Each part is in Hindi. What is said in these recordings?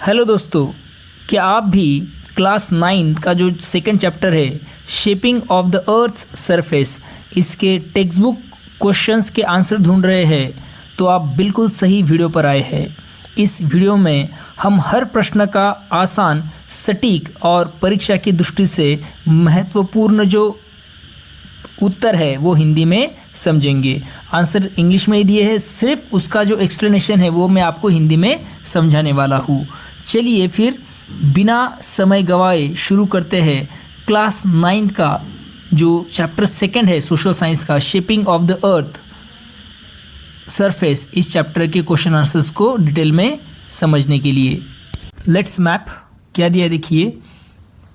हेलो दोस्तों, क्या आप भी क्लास 9 का जो सेकंड चैप्टर है shaping of the earth's surface इसके टेक्स्ट बुक क्वेश्चंस के आंसर ढूंढ रहे हैं? तो आप बिल्कुल सही वीडियो पर आए हैं। इस वीडियो में हम हर प्रश्न का आसान, सटीक और परीक्षा की दृष्टि से महत्वपूर्ण जो उत्तर है वो हिंदी में समझेंगे। आंसर इंग्लिश में ही दिए हैं, सिर्फ उसका जो एक्सप्लेनेशन है वो मैं आपको हिंदी में समझाने वाला हूँ। चलिए फिर बिना समय गवाए शुरू करते हैं क्लास 9 का जो चैप्टर सेकंड है सोशल साइंस का, shaping of the earth surface. इस चैप्टर के क्वेश्चन आंसर्स को डिटेल में समझने के लिए लेट्स मैप क्या दिया देखिए।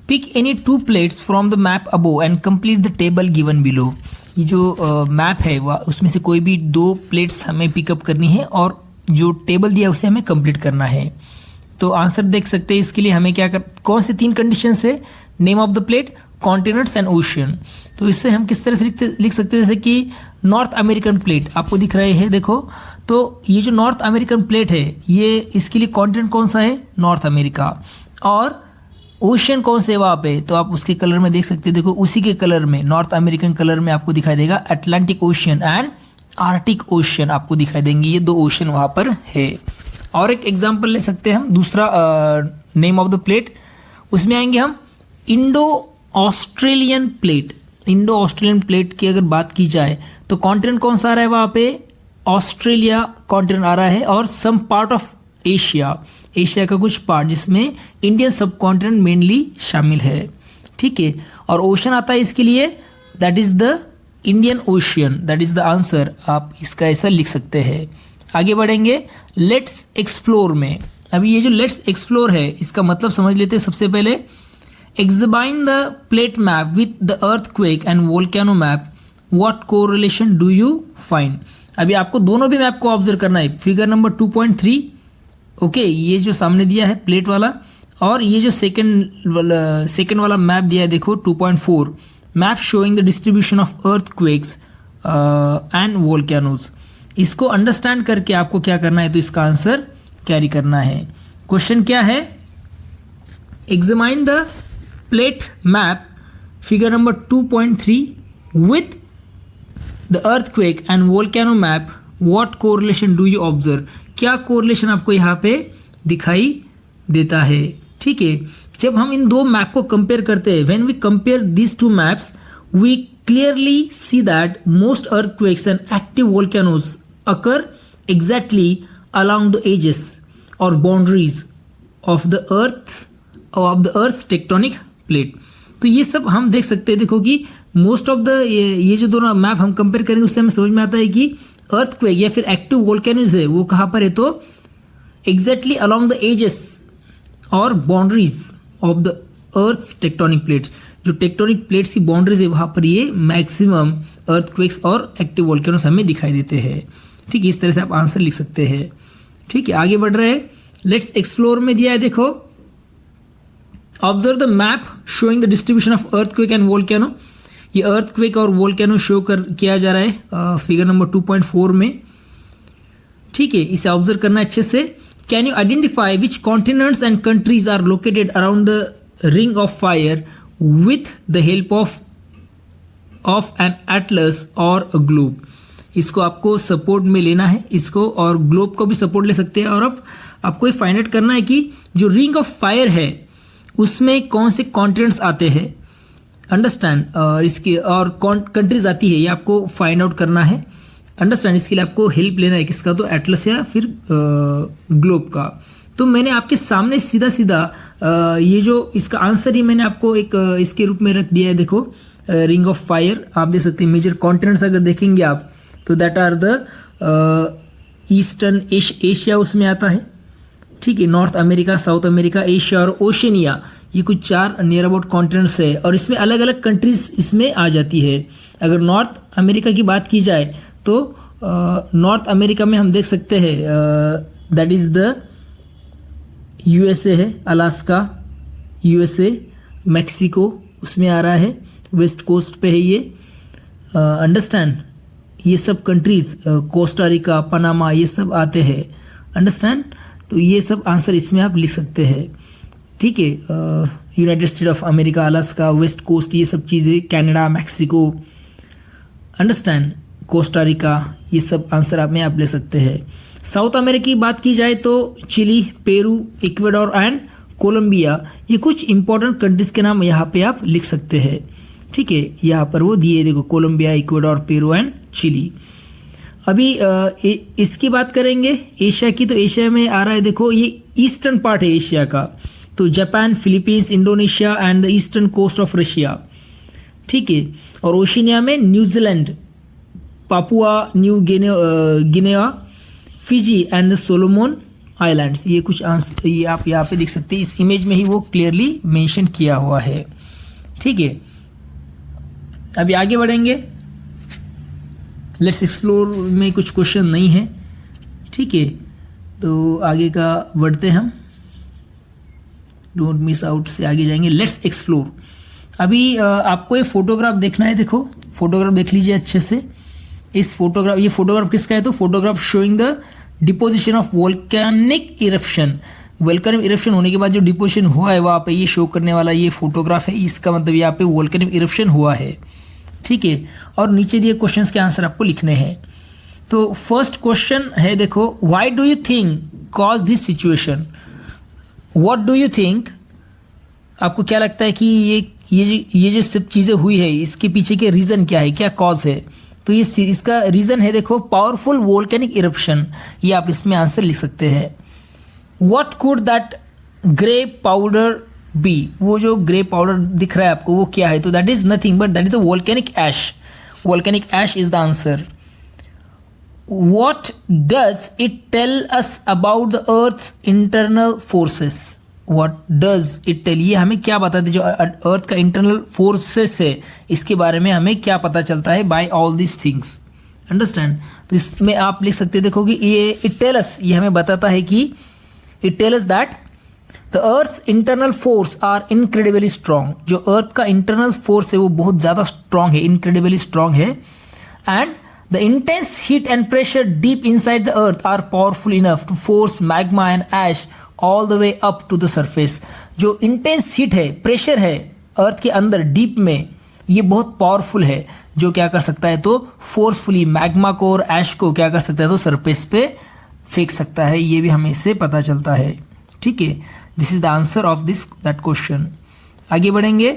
Pick any 2 plates from the map above and complete the table given below. ये जो मैप है वह उसमें से कोई भी 2 प्लेट्स हमें पिकअप करनी है और जो टेबल दिया उसे हमें कंप्लीट करना है। तो आंसर देख सकते हैं। इसके लिए हमें कौन से 3 कंडीशंस है? Name of the plate, continents and ocean. तो इससे हम किस तरह से लिख सकते हैं, जैसे कि नॉर्थ अमेरिकन प्लेट आपको दिख रहे हैं, देखो। तो ये जो नॉर्थ अमेरिकन प्लेट है ये इसके लिए कॉन्टिनेंट कौन सा है? North America. और ओशियन कौन से है वहाँ पे? तो आप उसके कलर में देख सकते हैं, देखो उसी के कलर में, नॉर्थ अमेरिकन कलर में आपको दिखाई देगा Atlantic ocean and Arctic ocean आपको दिखाई देंगे। ये 2 ओशियन वहाँ पर है। और एक एग्जाम्पल ले सकते हैं हम दूसरा, नेम ऑफ द प्लेट, उसमें आएंगे हम Indo Australian plate. Indo Australian plate की अगर बात की जाए तो कॉन्टिनेंट कौन सा आ रहा है वहाँ पे? ऑस्ट्रेलिया कॉन्टिनेंट आ रहा है और some part of Asia, Asia का कुछ पार्ट जिसमें इंडियन सब कॉन्टिनेंट मेनली शामिल है, ठीक है। और ओशन आता है इसके लिए, that is the Indian ocean, that is the answer. आप इसका ऐसा लिख सकते हैं। आगे बढ़ेंगे लेट्स एक्सप्लोर में। अभी ये जो लेट्स एक्सप्लोर है इसका मतलब समझ लेते हैं। सबसे पहले examine the plate map with the earthquake and volcano map, what correlation do you find. अभी आपको दोनों भी मैप को ऑब्जर्व करना है। फिगर नंबर 2.3, ओके, ये जो सामने दिया है प्लेट वाला, और ये जो सेकंड वाला मैप दिया है देखो 2.4, map showing the distribution of earthquakes and volcanoes. इसको अंडरस्टैंड करके आपको क्या करना है, तो इसका आंसर कैरी करना है। क्वेश्चन क्या है? Examine the plate map figure number 2.3 with the earthquake and volcano map, what correlation do you observe. क्या कोरिलेशन आपको यहाँ पे दिखाई देता है, ठीक है। जब हम इन 2 मैप को कंपेयर करते हैं, when we compare this 2 maps we clearly see that most earthquakes and active volcanoes occur exactly along the edges or boundaries of the earth's tectonic plate। तो ये सब हम देख सकते हैं, देखो कि मोस्ट ऑफ द ये जो दोनों मैप हम कंपेयर करेंगे उससे हमें समझ में आता है कि अर्थक्वेक या फिर एक्टिव वोल्केनोज है वो कहाँ पर है, तो एग्जैक्टली अलॉन्ग द एजेस और boundaries of the earth's tectonic plates. जो टेक्टोनिक प्लेट्स की बाउंड्रीज है वहाँ पर ये मैक्सिमम अर्थक्वेक्स और एक्टिव वोल्केनोस हमें दिखाई देते हैं, ठीक है। इस तरह से आप आंसर लिख सकते हैं, ठीक है। आगे बढ़ रहे हैं, लेट्स एक्सप्लोर में दिया है, देखो observe the map showing the distribution of earthquake and volcano. ये अर्थक्वेक और वोल्केनो शो किया जा रहा है फिगर नंबर 2.4 में, ठीक है। इसे ऑब्जर्व करना अच्छे से। Can you identify which continents and countries are located around the ring of fire with the help of an atlas or a globe। इसको आपको सपोर्ट में लेना है इसको, और ग्लोब को भी सपोर्ट ले सकते हैं। और अब आपको ये फाइंड आउट करना है कि जो रिंग ऑफ फायर है उसमें कौन से कॉन्टिनेंट्स आते हैं, अंडरस्टैंड। और इसके और कंट्रीज आती है, ये आपको फाइंड आउट करना है, अंडरस्टैंड। इसके लिए आपको हेल्प लेना है किसका, तो एटलस या फिर ग्लोब का। तो मैंने आपके सामने सीधा सीधा ये जो इसका आंसर ही मैंने आपको एक इसके रूप में रख दिया है, देखो रिंग ऑफ फायर। आप देख सकते हैं मेजर कॉन्टिनेंट्स अगर देखेंगे आप तो that are the eastern Asia उसमें आता है, ठीक है। North America, South America, Asia और ओशनिया, ये कुछ 4 नियर अबाउट कॉन्टिनेंट्स है। और इसमें अलग अलग कंट्रीज इसमें आ जाती है। अगर नॉर्थ अमेरिका की बात की जाए तो नॉर्थ अमेरिका में हम देख सकते हैं दैट इज़ द यूएसए है, अलास्का यूएसए, मैक्सिको उसमें आ रहा है, वेस्ट कोस्ट पे है ये, अंडरस्टैंड। ये सब कंट्रीज़ कोस्टा रिका, पनामा, ये सब आते हैं, अंडरस्टैंड। तो ये सब आंसर इसमें आप लिख सकते हैं, ठीक है। United State of America, Alaska, west coast, ये सब चीज़ें, कनाडा, मैक्सिको, अंडरस्टैंड, कोस्टारिका, ये सब आंसर आप ले सकते हैं। साउथ अमेरिका की बात की जाए तो Chile, Peru, Ecuador and Colombia, ये कुछ इंपॉर्टेंट कंट्रीज़ के नाम यहाँ पे आप लिख सकते हैं, ठीक है। यहाँ पर वो दिए, देखो, Colombia, Ecuador, Peru and Chile. अभी इसकी बात करेंगे एशिया की, तो एशिया में आ रहा है, देखो, ये ईस्टर्न पार्ट है एशिया का, तो Japan, Philippines, Indonesia and the eastern coast of Russia, ठीक है। और ओशिनिया में New Zealand, Papua New Guinea, Fiji and the Solomon islands, ये कुछ आंसर ये आप यहाँ पे देख सकते हैं। इस इमेज में ही वो क्लियरली मेंशन किया हुआ है, ठीक है। अभी आगे बढ़ेंगे, लेट्स एक्सप्लोर में कुछ क्वेश्चन नहीं है, ठीक है। तो आगे का बढ़ते हम, डोंट मिस आउट से आगे जाएंगे, लेट्स एक्सप्लोर। अभी आपको ये फोटोग्राफ देखना है, देखो, फोटोग्राफ देख लीजिए अच्छे से। इस फोटोग्राफ, ये फोटोग्राफ किसका है, तो photograph showing the deposition of volcanic eruption. Volcanic eruption होने के बाद जो डिपोजिशन हुआ है वहाँ पे ये शो करने वाला ये फोटोग्राफ है, इसका मतलब यहाँ पे वोल्केनिक इरप्शन हुआ है, ठीक है। और नीचे दिए क्वेश्चंस के आंसर आपको लिखने हैं। तो फर्स्ट क्वेश्चन है, देखो, why do you think cause this situation, what do you think, आपको क्या लगता है कि ये जो सब चीज़ें हुई है इसके पीछे के रीज़न क्या है, क्या कॉज है, तो ये इसका रीज़न है, देखो, पावरफुल वोल्केनिक इरप्शन, ये आप इसमें आंसर लिख सकते हैं। What could that grey powder be, वो जो ग्रे पाउडर दिख रहा है आपको वो क्या है, तो that is nothing but that is the volcanic ash, volcanic ash is the answer. What does it tell us about the earth's internal forces, what does it tell, ये हमें क्या बताते हैं, जो अर्थ का इंटरनल फोर्सेस है इसके बारे में हमें क्या पता चलता है, by all this things, understand. तो इसमें आप लिख सकते हैं, देखो कि ये इट टेल अस, ये हमें बताता है कि it tell us that the earth's internal force are incredibly strong, जो अर्थ का इंटरनल फोर्स है वो बहुत ज़्यादा स्ट्रॉन्ग है, इनक्रेडिबली स्ट्रॉन्ग है। And the intense heat and pressure deep inside the earth are powerful enough to force magma and ash all the way up to the surface. जो इंटेंस हीट है, प्रेशर है अर्थ के अंदर डीप में, ये बहुत पावरफुल है, जो क्या कर सकता है, तो फोर्सफुली मैग्मा को और ऐश को क्या कर सकता है, तो सरफेस पे फेंक सकता है, ये भी हमें इससे पता चलता है, ठीक है। This is the answer of that question. आगे बढ़ेंगे,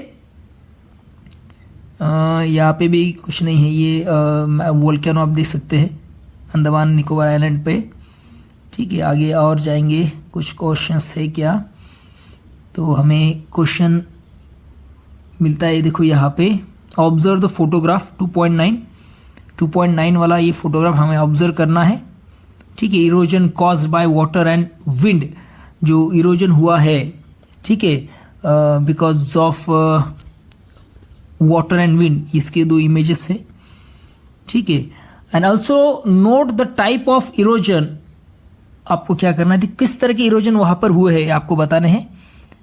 यहाँ पे भी कुछ नहीं है, ये वोल्केनो आप देख सकते हैं अंडमान निकोबार आइलैंड पे, ठीक है। आगे और जाएंगे, कुछ क्वेश्चंस है क्या, तो हमें क्वेश्चन मिलता है, देखो यहाँ पे, ऑब्जर्व द फोटोग्राफ 2.9 वाला ये फोटोग्राफ हमें ऑब्जर्व करना है, ठीक है। Erosion caused by water and wind, जो इरोजन हुआ है, ठीक है, because of water and wind, इसके दो इमेजेस है, ठीक है। And also note the type of erosion, आपको क्या करना है, किस तरह के इरोजन वहाँ पर हुए हैं आपको बताने हैं।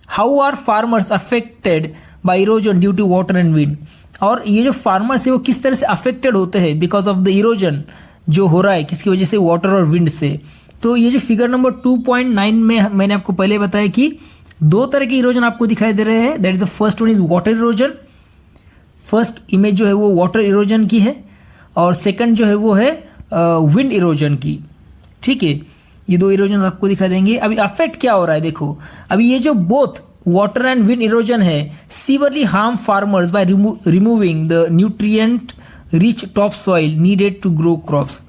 How are farmers affected by erosion due to water and wind, और ये जो फार्मर्स है वो किस तरह से अफेक्टेड होते हैं बिकॉज ऑफ द इरोजन जो हो रहा है, किसकी वजह से, वाटर और विंड से। तो ये जो फिगर नंबर 2.9 में मैंने आपको पहले बताया कि दो तरह के इरोजन आपको दिखाई दे रहे हैं, that is the first one is water erosion, first image जो है वो वाटर इरोजन की है, और सेकंड जो है वो है विंड इरोजन की, ठीक है। ये दो इरोजन आपको दिखा देंगे। अभी अफेक्ट क्या हो रहा है, देखो, अभी ये जो both water and wind erosion है severely harm farmers by removing the nutrient rich top soil needed to grow crops.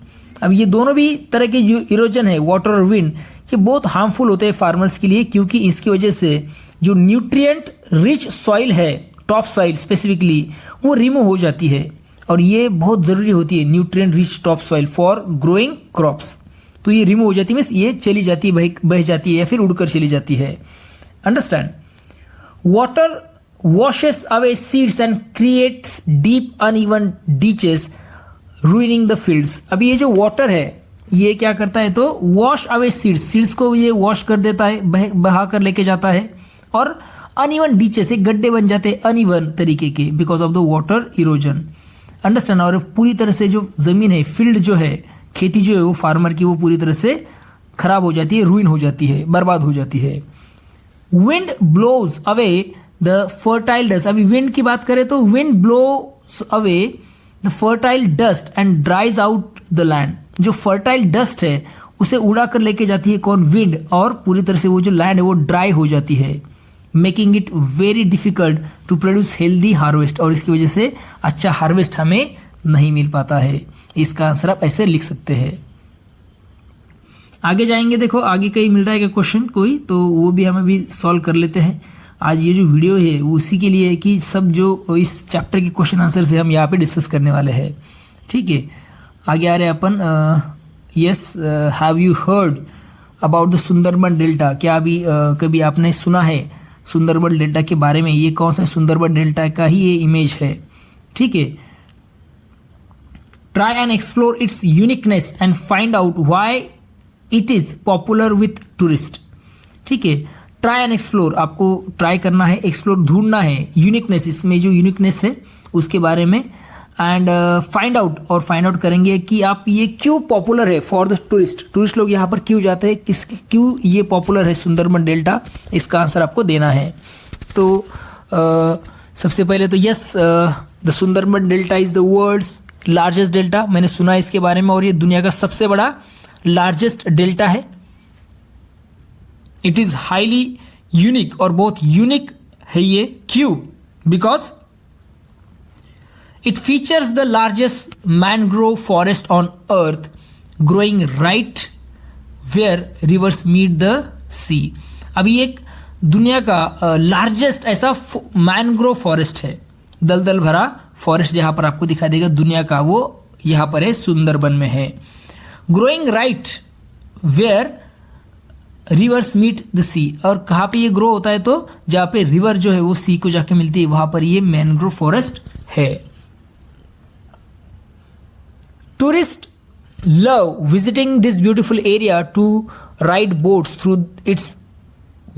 अब ये दोनों भी तरह के जो इरोजन है, वाटर और विंड, ये बहुत हार्मफुल होते हैं फार्मर्स के लिए, क्योंकि इसकी वजह से जो न्यूट्रिएंट रिच सॉइल है, टॉप सॉइल स्पेसिफिकली, वो रिमूव हो जाती है, और ये बहुत ज़रूरी होती है, nutrient rich top soil for growing crops. तो ये रिमूव हो जाती है, मीन्स ये चली जाती है, बह जाती है या फिर उड़कर चली जाती है, understand. Water washes away seeds and creates deep uneven ditches ruining the fields। अभी ये जो वाटर है ये क्या करता है, तो वॉश अवे सीड्स, सीड्स को ये वॉश कर देता है, बहा कर लेके जाता है, और अनइवन डीचे से गड्ढे बन जाते हैं अनइवन तरीके के because of the water erosion, understand. और पूरी तरह से जो ज़मीन है, फील्ड जो है, खेती जो है वो फार्मर की, वो पूरी तरह से खराब हो जाती है, रुइन हो जाती है, बर्बाद हो जाती है। Wind blows away the fertile dust. अभी विंड की बात करें तो wind blows away the fertile dust and dries out the land. जो फर्टाइल डस्ट है उसे उड़ा कर लेके जाती है कौन? विंड, और पूरी तरह से वो जो लैंड है वो ड्राई हो जाती है, making it very difficult to produce healthy harvest. और इसकी वजह से अच्छा हार्वेस्ट हमें नहीं मिल पाता है। इसका आंसर आप ऐसे लिख सकते हैं। आगे जाएंगे, देखो आगे कहीं मिल रहा है क्या क्वेश्चन कोई, तो वो भी हम अभी सॉल्व कर लेते हैं। आज ये जो वीडियो है वो उसी के लिए है कि सब जो इस चैप्टर के क्वेश्चन आंसर से हम यहाँ पे डिस्कस करने वाले हैं। ठीक है, आगे आ रहे हैं अपन। Yes, have you heard about the Sundarban delta? क्या अभी कभी आपने सुना है सुंदरबन डेल्टा के बारे में? ये कौन सा सुंदरबन डेल्टा का ही ये इमेज है। ठीक है, try and explore it's uniqueness and find out why it is popular with tourist. ठीक है, ट्राई एंड एक्सप्लोर, आपको ट्राई करना है, एक्सप्लोर ढूंढना है यूनिकनेस, इसमें जो यूनिकनेस है उसके बारे में, एंड फाइंड आउट, और फाइंड आउट करेंगे कि आप ये क्यों पॉपुलर है फॉर द टूरिस्ट। टूरिस्ट लोग यहाँ पर क्यों जाते हैं, क्यों ये पॉपुलर है सुंदरबन डेल्टा, इसका आंसर आपको देना है। तो सबसे पहले तो yes, the Sundarban delta is the world's largest delta. मैंने सुना है इसके बारे में, और ये दुनिया का सबसे बड़ा लार्जेस्ट डेल्टा है। इट इज़ हाईली यूनिक, और बहुत यूनिक है ये। क्यों? Because it features the largest mangrove forest on earth growing right where rivers meet the sea. अभी एक दुनिया का लार्जेस्ट ऐसा मैनग्रोव फॉरेस्ट है, दलदल भरा फॉरेस्ट जहाँ पर आपको दिखाई देगा दुनिया का, वो यहाँ पर है, सुंदरबन में है। Growing right where rivers meet the sea, और कहाँ पे ये ग्रो होता है? तो जहाँ पे रिवर जो है वो सी को जाके मिलती है, वहाँ पर ये मैनग्रोव फॉरेस्ट है। Tourist love visiting this beautiful area to ride boats through its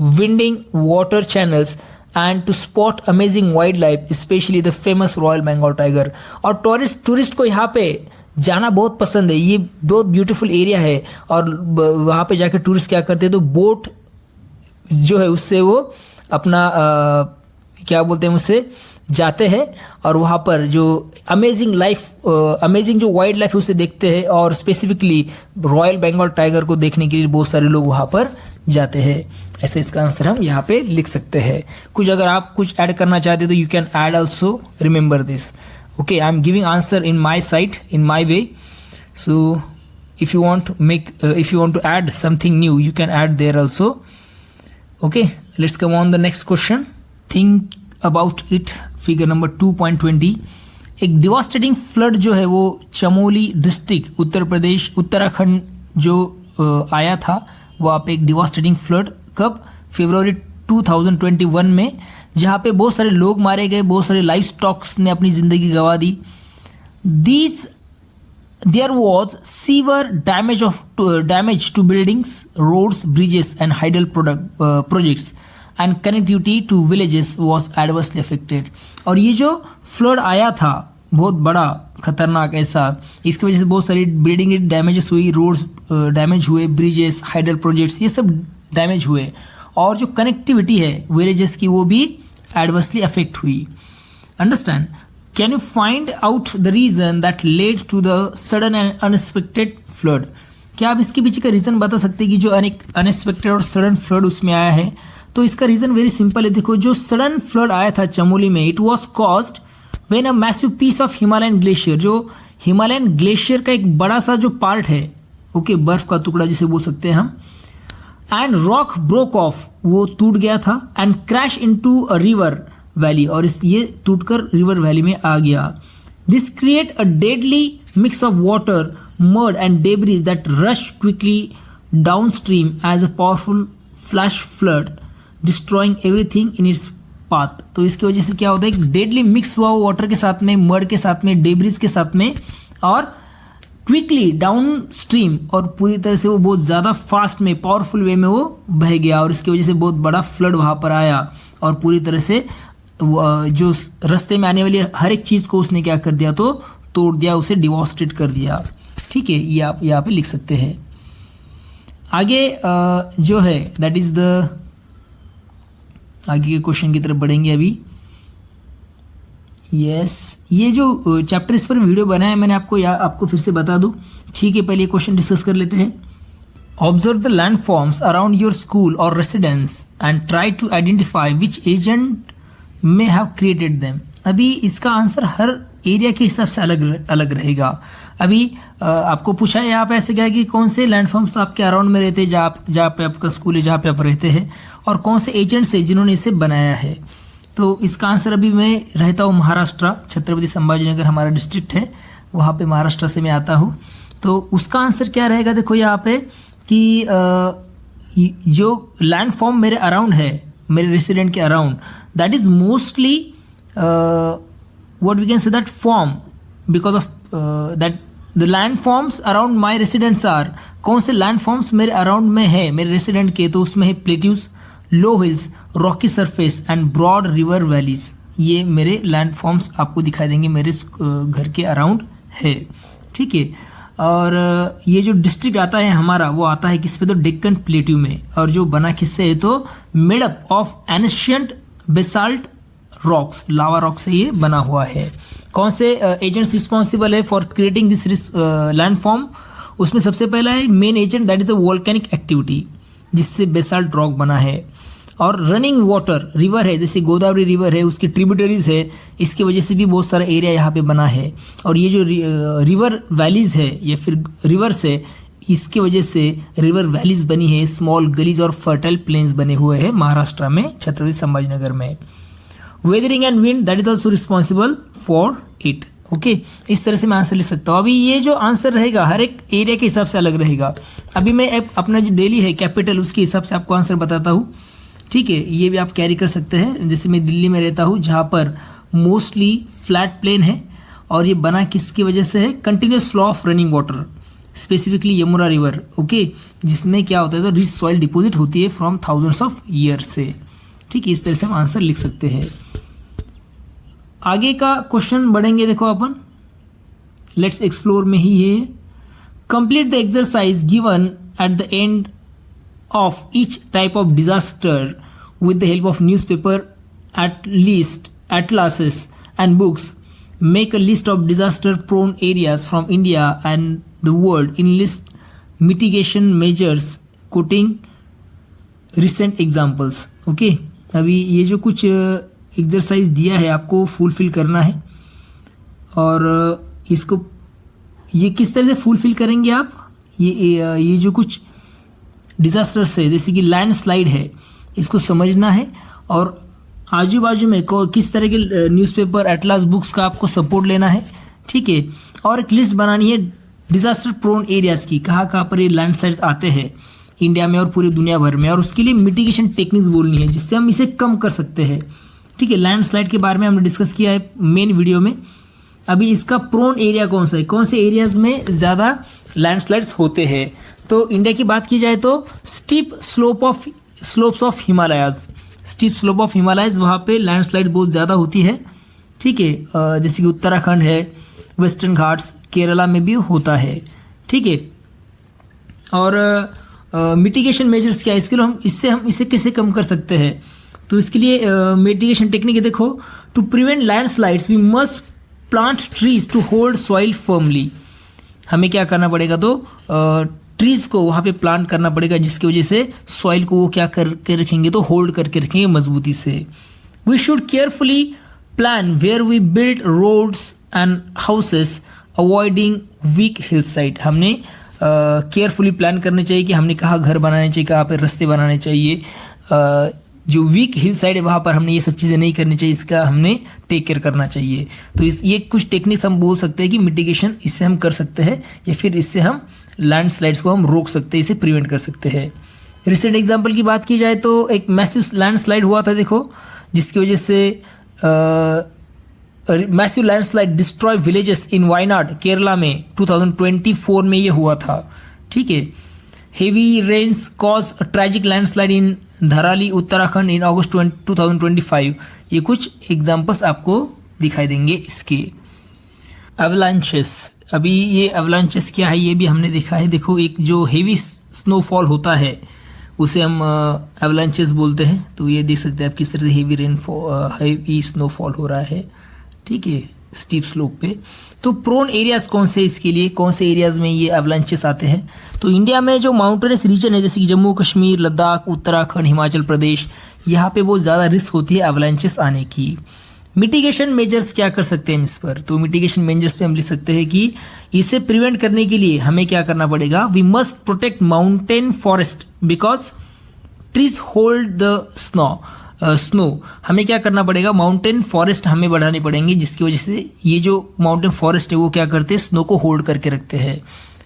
winding water channels and to spot amazing wildlife, specially the famous royal Bengal tiger. और टूरिस्ट को यहाँ पे जाना बहुत पसंद है, ये बहुत ब्यूटीफुल एरिया है, और वहाँ पे जाकर टूरिस्ट क्या करते हैं? तो बोट जो है उससे वो अपना क्या बोलते हैं, उससे जाते हैं, और वहाँ पर जो अमेजिंग जो वाइल्ड लाइफ है उसे देखते हैं, और स्पेसिफिकली रॉयल बंगाल टाइगर को देखने के लिए बहुत सारे लोग वहाँ पर जाते हैं। ऐसे इसका आंसर हम यहाँ पे लिख सकते हैं। कुछ अगर आप कुछ ऐड करना चाहते हैं तो you can add also, remember this. Okay, I'm giving answer in my side, in my way. So if you want to add something new, you can add there also. Okay, let's come on the next question. Think about it. Figure number 2.20. एक डिवास्टेटिंग फ्लड जो है वो चमोली डिस्ट्रिक्ट उत्तर प्रदेश उत्तराखंड जो आया था, वो आप एक डिवास्टेटिंग फ्लड कब? फरवरी 2021 में, जहाँ पे बहुत सारे लोग मारे गए, बहुत सारे लाइफ स्टॉक्स ने अपनी ज़िंदगी गंवा दी। There was severe damage to buildings, roads, bridges and hydel projects and connectivity to villages was adversely affected. और ये जो फ्लड आया था बहुत बड़ा खतरनाक ऐसा, इसकी वजह से बहुत सारी बिल्डिंग डैमेजेस हुई, रोड्स डैमेज हुए, ब्रिजेस, हाइडल प्रोजेक्ट्स ये सब डैमेज हुए, और जो कनेक्टिविटी है विलेजेस की वो भी एडवर्सली अफेक्ट हुई। Understand? Can you find out the reason that led to the sudden end unexpected flood? क्या आप इसके पीछे का रीज़न बता सकते हैं कि जो अनएक्सपेक्टेड और सडन फ्लड उसमें आया है? तो इसका रीज़न वेरी सिंपल है। देखो, जो सडन फ्लड आया था चमोली में, it was caused when a massive piece of Himalayan glacier, जो हिमालयन ग्लेशियर का एक बड़ा सा जो पार्ट है, ओके, बर्फ का टुकड़ा जिसे बोल सकते हैं हम, एंड रॉक ब्रोक ऑफ, वो टूट गया था, and crash into a river valley, और ये टूटकर रिवर वैली में आ गया। This create a deadly mix of water, mud and debris that rush quickly down stream as a powerful flash flood, destroying everything in its path. तो इसकी वजह से क्या होता है, डेडली मिक्स हुआ वाटर के साथ में, मड के साथ में, डेब्रिज के साथ में, और क्विकली डाउन स्ट्रीम, और पूरी तरह से वो बहुत ज़्यादा फास्ट में, पावरफुल वे में वो बह गया, और इसकी वजह से बहुत बड़ा फ्लड वहाँ पर आया, और पूरी तरह से जो रास्ते में आने वाली हर एक चीज़ को उसने क्या कर दिया, तो तोड़ दिया, उसे डिवास्टेट कर दिया। ठीक है, ये आप यहाँ पे लिख सकते हैं। आगे जो है दैट इज़ द, आगे के क्वेश्चन की तरफ बढ़ेंगे अभी। यस ये जो चैप्टर इस पर वीडियो बनाया है मैंने आपको फिर से बता दूं, ठीक है। पहले क्वेश्चन डिस्कस कर लेते हैं। Observe the land forms around your school or residence and try to identify which agent may have created them. अभी इसका आंसर हर एरिया के हिसाब से अलग अलग रहेगा। अभी आपको पूछा है यहाँ पे ऐसे क्या है कि कौन से लैंडफॉर्म्स आपके अराउंड में रहते हैं, जहाँ पे आपका स्कूल है, जहाँ पे आप रहते हैं, और कौन से एजेंट्स है जिन्होंने इसे बनाया है। तो इसका आंसर, अभी मैं रहता हूँ महाराष्ट्र, छत्रपति संभाजी नगर हमारा डिस्ट्रिक्ट है, वहाँ पे महाराष्ट्र से मैं आता हूँ। तो उसका आंसर क्या रहेगा, देखो यहाँ पे कि जो लैंडफॉर्म मेरे अराउंड है, मेरे रेसिडेंट के around, that is mostly what we can say that form because of that the landforms around my residents are, कौन से landforms मेरे अराउंड में है मेरे रेसिडेंट के, तो उसमें है plateaus, low hills, rocky surface and broad river valleys. ये मेरे लैंडफॉर्म्स आपको दिखाई देंगे मेरे घर के अराउंड है, ठीक है। और ये जो डिस्ट्रिक्ट आता है हमारा, वो आता है किस पे, तो डेक्कन प्लेट्यू में, और जो बना किससे है, तो made up of ancient basalt rocks, lava rock से ये बना हुआ है। कौन से एजेंट्स रिस्पॉन्सिबल है फॉर क्रिएटिंग दिस लैंडफॉर्म, उसमें सबसे पहला है main agent, that is a volcanic activity, जिससे बेसाल्ट रॉक बना है। और रनिंग वाटर, रिवर है, जैसे गोदावरी रिवर है, उसकी ट्रिब्यूटरीज है, इसकी वजह से भी बहुत सारा एरिया यहाँ पे बना है। और ये जो रिवर वैलीज है या फिर रिवर्स है, इसके वजह से रिवर वैलीज बनी है, स्मॉल गलीज और फर्टाइल प्लेन्स बने हुए हैं महाराष्ट्र में, छत्रपति संभाजी नगर में। Weathering and wind, that is also responsible for it, okay. इस तरह से मैं आंसर लिख सकता हूँ। अभी ये जो आंसर रहेगा हर एक एरिया के हिसाब से अलग रहेगा। अभी मैं अपना जो दिल्ली है कैपिटल, उसके हिसाब से आपको आंसर बताता हूँ, ठीक है। ये भी आप कैरी कर सकते हैं। जैसे मैं दिल्ली में रहता हूँ, जहाँ पर मोस्टली फ्लैट प्लेन है, और ये बना किसकी वजह से है, continuous flow of running water, specifically Yamuna river, okay, जिसमें क्या होता है, तो रिच सॉइल डिपोजिट होती है फ्रॉम थाउजेंड्स ऑफ ईयर्स से, ठीक है। इस तरह से हम आंसर लिख सकते हैं। आगे का क्वेश्चन बढ़ेंगे, देखो अपन लेट्स एक्सप्लोर में ही ये, complete the exercise given at the end of each type of disaster with the help of newspaper, at least atlases and books. Make a list of disaster prone areas from India and the world, in list mitigation measures quoting recent examples, okay. अभी ये जो कुछ एक्सरसाइज दिया है आपको फुलफिल करना है, और इसको ये किस तरह से फुलफिल करेंगे आप, ये जो कुछ डिज़ास्टर्स है, जैसे कि लैंडस्लाइड है, इसको समझना है, और आजू बाजू में किस तरह के न्यूज़पेपर, एटलास बुक्स का आपको सपोर्ट लेना है, ठीक है। और एक लिस्ट बनानी है डिज़ास्टर प्रोन एरियाज़ की, कहाँ कहाँ पर ये लैंडस्लाइड्स आते हैं इंडिया में और पूरी दुनिया भर में, और उसके लिए मिटिगेशन टेक्निक्स बोलनी है, जिससे हम इसे कम कर सकते हैं, ठीक है। लैंडस्लाइड के बारे में हमने डिस्कस किया है मेन वीडियो में। अभी इसका प्रोन एरिया कौन सा है, कौन से एरियाज में ज़्यादा लैंडस्लाइड्स होते हैं, तो इंडिया की बात की जाए तो steep slopes of Himalayas, steep slope of Himalayas, वहाँ पे लैंडस्लाइड बहुत ज़्यादा होती है, ठीक है। जैसे कि उत्तराखंड है, वेस्टर्न घाट्स, केरला में भी होता है, ठीक है। और मिटिगेशन मेजर्स क्या है, इसके लिए हम इसे कैसे कम कर सकते हैं, तो इसके लिए मिटिगेशन टेक्निक है, देखो, to prevent landslides we must plant trees to hold soil firmly. हमें क्या करना पड़ेगा, तो ट्रीज को वहाँ पे प्लांट करना पड़ेगा, जिसकी वजह से सॉइल को वो क्या करके रखेंगे, तो होल्ड करके रखेंगे मजबूती से। We should carefully plan where we build roads and houses avoiding weak hill side. हमने केयरफुली प्लान करने चाहिए कि हमने कहाँ घर बनाने चाहिए, कहाँ पे रास्ते बनाने चाहिए। जो वीक हिल साइड है वहाँ पर हमने ये सब चीज़ें नहीं करनी चाहिए, इसका हमने टेक केयर करना चाहिए। तो ये कुछ टेक्निक्स हम बोल सकते हैं कि मिटिगेशन इससे हम कर सकते हैं, या फिर इससे हम लैंडस्लाइड्स को हम रोक सकते हैं, इसे प्रिवेंट कर सकते हैं। रिसेंट एग्जाम्पल की बात की जाए तो एक मैसिव लैंडस्लाइड हुआ था, देखो, जिसकी वजह से massive landslide destroy villages in Wayanad Kerala में 2024 में ये हुआ था, ठीक है। Heavy rains cause a tragic landslide in Dharali Uttarakhand in August 2025। ये कुछ एग्जांपल्स आपको दिखाई देंगे इसके। एवलांचेस, अभी ये एवलांचेस क्या है ये भी हमने देखा है। देखो, एक जो हेवी स्नोफॉल होता है उसे हम एवलांचेस बोलते हैं। तो ये देख सकते हैं आप किस तरह से हेवी स्नोफॉल हो रहा है, ठीक है, स्टीप स्लोप पे। तो प्रोन एरियाज कौन से इसके लिए, कौन से एरियाज में ये एवलांचेस आते हैं? तो इंडिया में जो माउंटेनस रीजन है जैसे कि जम्मू कश्मीर, लद्दाख, उत्तराखंड, हिमाचल प्रदेश, यहाँ पे बहुत ज़्यादा रिस्क होती है एवलांचेस आने की। मिटिगेशन मेजर्स क्या कर सकते हैं हम इस पर? तो मिटिगेशन मेजर्स पे हम लिख सकते हैं कि इसे प्रिवेंट करने के लिए हमें क्या करना पड़ेगा? We must protect mountain forest because trees hold the snow. हमें क्या करना पड़ेगा? माउंटेन फॉरेस्ट हमें बढ़ाने पड़ेंगे, जिसकी वजह से ये जो माउंटेन फॉरेस्ट है वो क्या करते हैं? स्नो को होल्ड करके रखते हैं।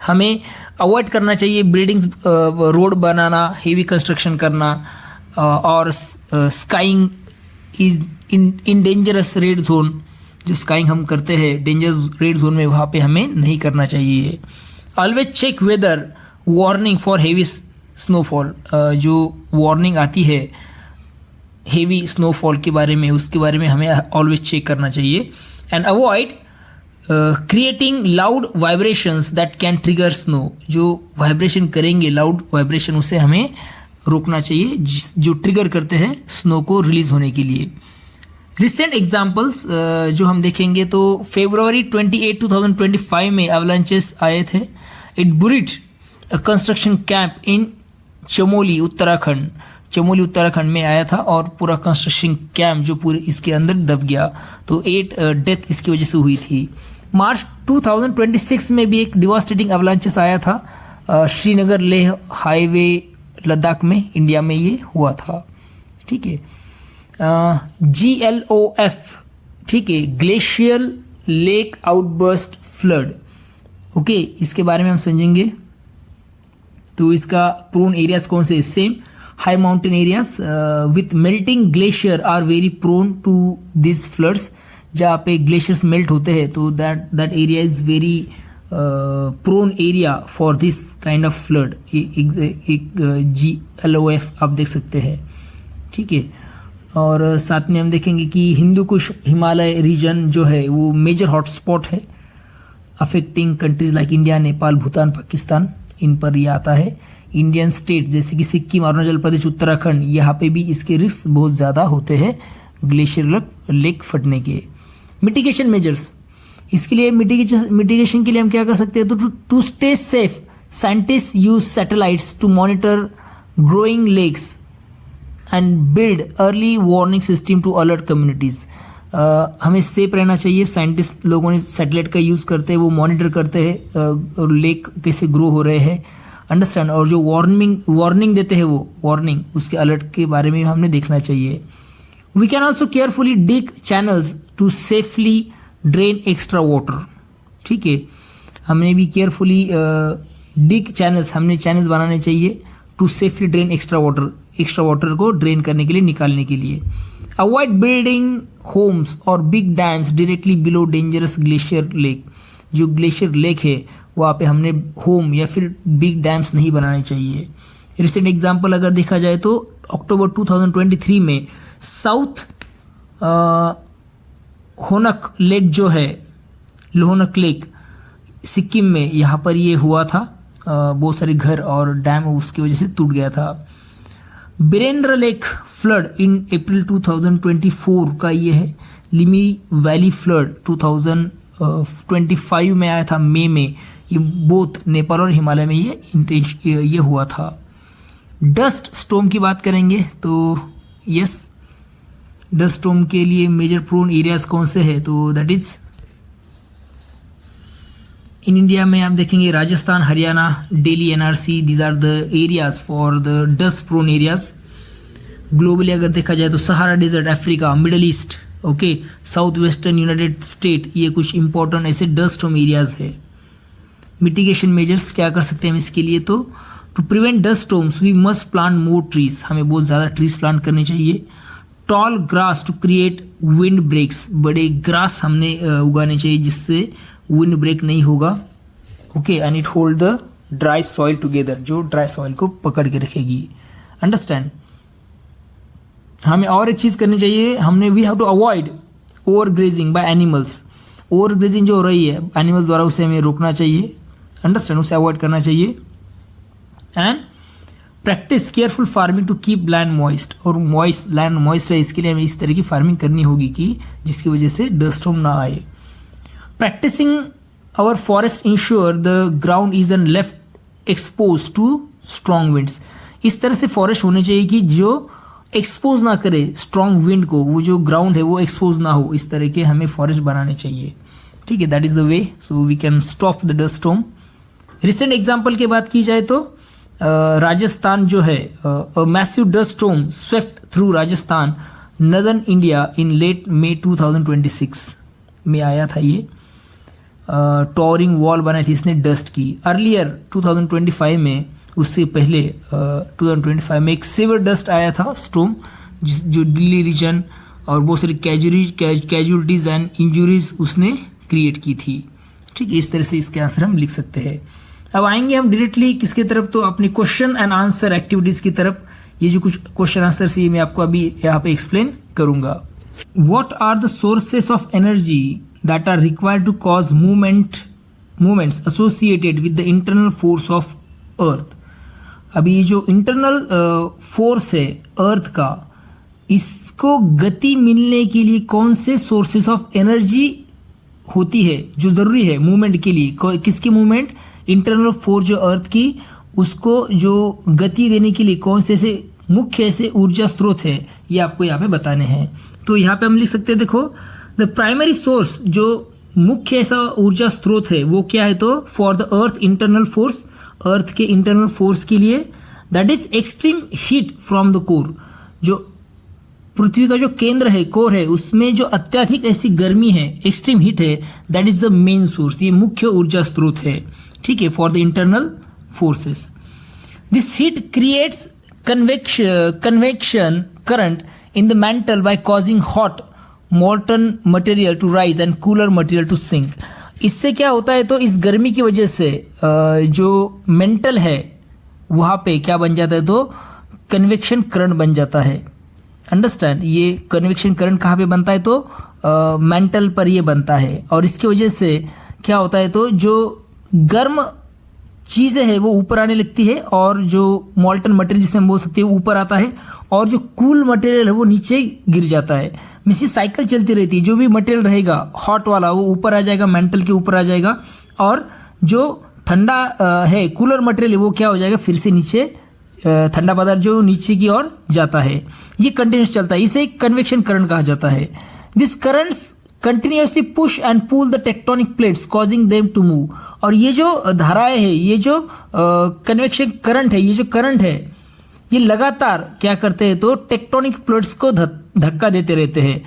हमें अवॉइड करना चाहिए बिल्डिंग्स, रोड बनाना, हेवी कंस्ट्रक्शन करना, और skiing is in dangerous red zone. जो स्काइंग हम करते हैं डेंजरस रेड जोन में, वहाँ पे हमें नहीं करना चाहिए। Always check weather warning for heavy snowfall. जो वार्निंग आती है हेवी स्नोफॉल के बारे में, उसके बारे में हमें ऑलवेज चेक करना चाहिए। And avoid creating loud vibrations that can trigger snow. जो वाइब्रेशन करेंगे, लाउड वाइब्रेशन, उसे हमें रोकना चाहिए जो ट्रिगर करते हैं स्नो को रिलीज होने के लिए। रिसेंट एग्जाम्पल्स जो हम देखेंगे तो February 28, 2025 में एवलांचेस आए थे। It buried a construction camp in Chamoli Uttarakhand. Chamoli Uttarakhand में आया था और पूरा कंस्ट्रक्शन कैंप जो पूरे इसके अंदर दब गया। तो 8 डेथ इसकी वजह से हुई थी। मार्च 2026 में भी एक डिवास्टेटिंग एवलांचेस आया था श्रीनगर लेह हाईवे लद्दाख में, इंडिया में ये हुआ था, ठीक है। GLOF, ठीक है, glacial lake outburst flood. Okay, इसके बारे में हम समझेंगे। तो इसका प्रोन एरियाज कौन से? Same high mountain areas with melting glacier are very prone to this floods. जहाँ पे ग्लेशियर्स मेल्ट होते हैं तो that area is very prone area for this kind of flood. एक GLOF आप देख सकते हैं, ठीक है। और साथ में हम देखेंगे कि हिंदू कुश हिमालय रीजन जो है वो मेजर हॉटस्पॉट है affecting countries like India, Nepal, Bhutan, Pakistan, इन पर ये आता है। इंडियन स्टेट जैसे कि सिक्किम, अरुणाचल प्रदेश, उत्तराखंड, यहाँ पे भी इसके रिस्क बहुत ज़्यादा होते हैं ग्लेशियर लेक फटने के। मिटिगेशन मेजर्स, इसके लिए मिटिगेशन के लिए हम क्या कर सकते हैं? तो to stay safe scientist use satellites to monitor growing lakes and build early warning system to alert communities. हमें सेफ रहना चाहिए। साइंटिस्ट लोगों ने सैटेलाइट का यूज़ करते हैं, वो मॉनिटर करते हैं लेक कैसे ग्रो हो रहे हैं, अंडरस्टैंड। और जो वार्निंग देते हैं वो वार्निंग, उसके अलर्ट के बारे में हमने देखना चाहिए। We can also carefully dig channels to safely drain extra water, ठीक है। हमने भी केयरफुली डिग चैनल्स, हमने चैनल्स बनाने चाहिए to safely drain extra water को ड्रेन करने के लिए, निकालने के लिए। अवॉइड बिल्डिंग होम्स और big dams directly below dangerous glacier lake. जो ग्लेशियर लेक है वहाँ पे हमने होम या फिर बिग डैम्स नहीं बनाने चाहिए। रिसेंट एग्जांपल अगर देखा जाए तो अक्टूबर 2023 में साउथ होनक लेक जो है, लोहनक लेक सिक्किम में, यहाँ पर ये हुआ था। बहुत सारे घर और डैम उसकी वजह से टूट गया था। बीरेंद्र लेक फ्लड इन अप्रैल 2024 का ये है। लिमी वैली फ्लड 2025 में आया था, मई में। ये बोथ नेपाल और हिमालय में ये हुआ था। डस्ट स्टॉर्म की बात करेंगे तो यस, डस्ट स्टॉर्म के लिए मेजर प्रोन एरियाज कौन से हैं? तो दैट इज इन इंडिया में आप देखेंगे Rajasthan, Haryana, Delhi, NRC, these are the areas for the dust prone areas. Globally अगर देखा जाए तो Sahara desert, Africa, Middle East, okay, south western United State, ये कुछ इंपॉर्टेंट ऐसे डस्ट स्टॉर्म एरियाज है। मिटिगेशन मेजर्स क्या कर सकते हैं हम इसके लिए? तो to prevent dust storms we must plant more trees. हमें बहुत ज़्यादा ट्रीज प्लांट करने चाहिए। Tall grass to create wind breaks. बड़े ग्रास हमने उगाने चाहिए जिससे विंड ब्रेक नहीं होगा, okay. And it hold the dry soil together, जो ड्राई सॉइल को पकड़ के रखेगी, अंडरस्टैंड। हमें और एक चीज़ करनी चाहिए, हमने we have to avoid over grazing by animals. Over grazing जो हो रही है एनिमल्स द्वारा, उसे हमें रोकना चाहिए, अंडरस्टैंड, उसे अवॉइड करना चाहिए। And practice careful farming to keep land moist, और लैंड मॉइस्ट है, इसके लिए हमें इस तरह की फार्मिंग करनी होगी कि जिसकी वजह से डस्ट स्टॉर्म ना आए। Practicing our forest ensure the ground is an left expose to strong winds, इस तरह से फॉरेस्ट होने चाहिए कि जो एक्सपोज ना करे स्ट्रॉन्ग विंड को, वो जो ग्राउंड है वो एक्सपोज ना हो, इस तरह के हमें फॉरेस्ट बनाने चाहिए, ठीक है। That is the way so we can stop the dust storm. Recent example की बात की जाए तो राजस्थान जो है, massive dust storm swept through Rajasthan northern India in late May 2026 में आया था। ये टॉरिंग वॉल बनाई थी इसने डस्ट की। अर्लियर 2025 में, उससे पहले 2025 में एक सीवर डस्ट आया था स्टॉर्म, जो दिल्ली रीजन और बहुत सारी कैजुअलिटीज़ एंड इंजरीज उसने क्रिएट की थी, ठीक है। इस तरह से इसके आंसर हम लिख सकते हैं। अब आएंगे हम डायरेक्टली किसके तरफ, तो अपनी क्वेश्चन एंड आंसर एक्टिविटीज़ की तरफ। ये जो कुछ क्वेश्चन आंसर से मैं आपको अभी यहाँ पे एक्सप्लेन करूँगा। What are the sources of energy that are required to cause movements associated with the internal force of earth. अभी ये जो इंटरनल फोर्स है अर्थ का, इसको गति मिलने के लिए कौन से सोर्सेस ऑफ एनर्जी होती है जो ज़रूरी है मूवमेंट के लिए? किसकी मूवमेंट? इंटरनल फोर्स जो अर्थ की, उसको जो गति देने के लिए कौन से ऐसे मुख्य ऐसे ऊर्जा स्रोत है, ये आपको यहाँ पे बताने हैं। तो यहाँ पे हम लिख सकते हैं, देखो द प्राइमरी सोर्स, जो मुख्य ऐसा ऊर्जा स्रोत है वो क्या है, तो for the earth internal force, earth के इंटरनल फोर्स के लिए, that is extreme heat from the core, जो पृथ्वी का जो केंद्र है, कोर है, उसमें जो अत्यधिक ऐसी गर्मी है, एक्सट्रीम हीट है, that is the main source, ये मुख्य ऊर्जा स्रोत है, ठीक है, for the internal forces. This heat creates convection current in the mantle by causing hot molten material to rise and cooler material to sink. इससे क्या होता है, तो इस गर्मी की वजह से जो मेंटल है वहाँ पे क्या बन जाता है, तो कन्वेक्शन करंट बन जाता है। अंडरस्टैंड, ये कन्वेक्शन करंट कहाँ पे बनता है, तो मेंटल पर ये बनता है, और इसकी वजह से क्या होता है, तो जो गर्म चीज़ें हैं वो ऊपर आने लगती है, और जो मॉल्टन मटेरियल जिसे हम बोल सकते हैं ऊपर आता है, और जो कूल मटेरियल है वो नीचे गिर जाता है। मीन्स ये साइकिल चलती रहती है, जो भी मटेरियल रहेगा हॉट वाला वो ऊपर आ जाएगा, मेंटल के ऊपर आ जाएगा, और जो ठंडा है कूलर मटेरियल है वो क्या हो जाएगा, फिर से नीचे, ठंडा पदार्थ जो नीचे की ओर जाता है। ये कंटिन्यूस चलता है, इसे कन्वेक्शन करंट कहा जाता है। This currents continuously push and pull the tectonic plates causing them to move. और ये जो धाराएं है, ये जो कन्वेक्शन करंट है, ये जो करंट है, ये लगातार क्या करते हैं, तो टेक्टोनिक प्लेट्स को धक्का देते रहते हैं,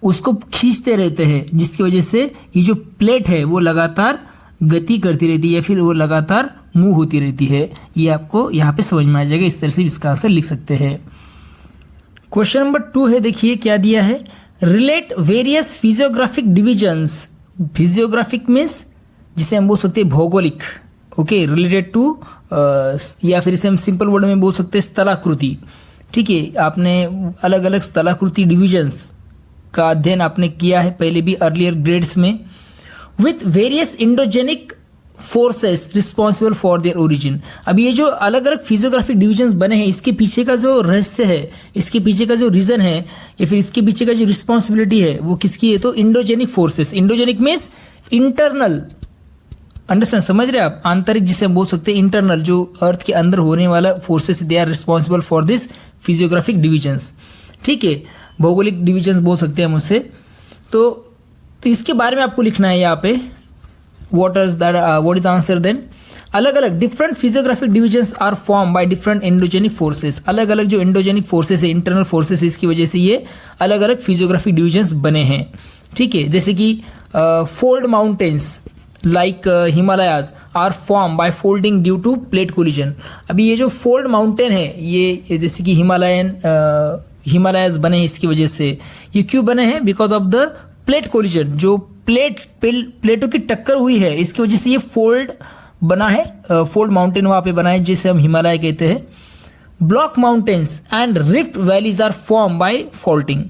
उसको खींचते रहते हैं, जिसकी वजह से ये जो प्लेट है वो लगातार गति करती रहती है, या फिर वो लगातार मूव होती रहती है। ये आपको यहाँ पे समझ में आ जाएगा, इस तरह से इसका आंसर लिख सकते हैं। क्वेश्चन नंबर 2 है, देखिए क्या दिया है, relate various physiographic divisions. Physiographic means जिसे हम बोल सकते हैं भौगोलिक, ओके, रिलेटेड टू, या फिर इसे हम सिंपल वर्ड में बोल सकते हैं स्थलाकृति, ठीक है। आपने अलग अलग स्थलाकृति डिविजन्स का अध्ययन आपने किया है पहले भी अर्लियर ग्रेड्स में। With various endogenic forces responsible for their origin. अब ये जो अलग अलग फिजियोग्राफिक डिविजन्स बने हैं, इसके पीछे का जो रहस्य है, इसके पीछे का जो रीज़न है, या फिर इसके पीछे का जो रिस्पॉन्सिबिलिटी है वो किसकी है, तो endogenic forces. Endogenic means internal, understand, समझ रहे हैं आप, आंतरिक जिसे हम बोल सकते हैं इंटरनल, जो अर्थ के अंदर होने वाला forces, they are responsible for this physiographic divisions, ठीक है, भौगोलिक डिविजन्स बोल सकते हैं हम उससे। तो इसके बारे में आपको लिखना है यहाँ पे, what is the answer then. अलग अलग different physiographic divisions are form by different endogenic forces. अलग अलग जो एंडोजेनिक फोर्सेस है, इंटरनल फोर्सेस, इसकी वजह से ये अलग अलग फिजियोग्राफिक डिविजन्स बने हैं, ठीक है। जैसे कि fold mountains like Himalayas are form by folding due to plate collision. अभी ये जो फोल्ड माउंटेन है, ये जैसे कि हिमालयाज बने हैं, इसकी वजह से ये क्यों बने हैं, because of the plate collision, जो प्लेटों की टक्कर हुई है, इसकी वजह से ये फोल्ड बना है, फोल्ड माउंटेन वहाँ पे बना है, जिसे हम हिमालय कहते हैं। Block mountains and rift valleys are form by faulting.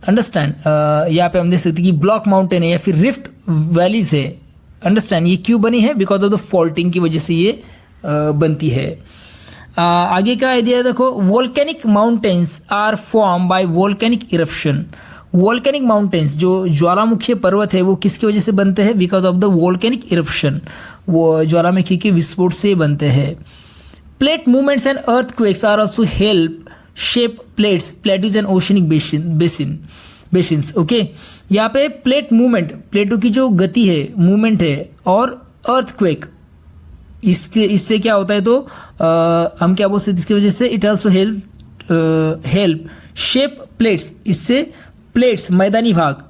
Understand. यहाँ पे हम देख सकते हैं कि ब्लॉक माउंटेन है या फिर रिफ्ट वैलीज है। अंडरस्टैंड, ये क्यों बनी है? बिकॉज ऑफ द फॉल्टिंग की वजह से ये बनती है। आगे का आइडिया देखो, volcanic mountains are form by volcanic eruption. Volcanic mountains जो ज्वालामुखी पर्वत है वो किसकी वजह से बनते हैं? Because of the volcanic eruption, वो ज्वालामुखी के विस्फोट से बनते हैं। Plate movements and earthquakes are also help shape plates, plateaus and oceanic basins. Okay, यहाँ पे प्लेट मूवमेंट, प्लेटों की जो गति है, मूवमेंट है, और अर्थक्वेक, इससे क्या होता है? तो हम क्या बोल सकते हैं इसकी वजह से? It also help shape plates, इससे प्लेट्स मैदानी भाग,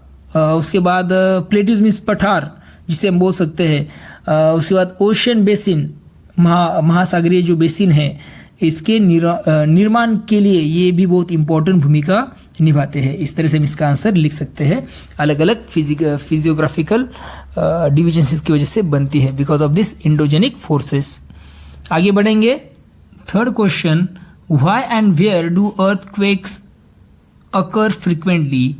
उसके बाद प्लेट्यूज मीन्स पठार जिसे हम बोल सकते हैं, उसके बाद ओशन बेसिन, महासागरीय जो बेसिन है, इसके निर्माण के लिए ये भी बहुत इंपॉर्टेंट भूमिका निभाते हैं। इस तरह से हम इसका आंसर लिख सकते हैं। अलग अलग फिजियोग्राफिकल डिविजन्स की वजह से बनती है, because of this endogenic forces. आगे बढ़ेंगे। Third question, why and where do earthquakes occur frequently?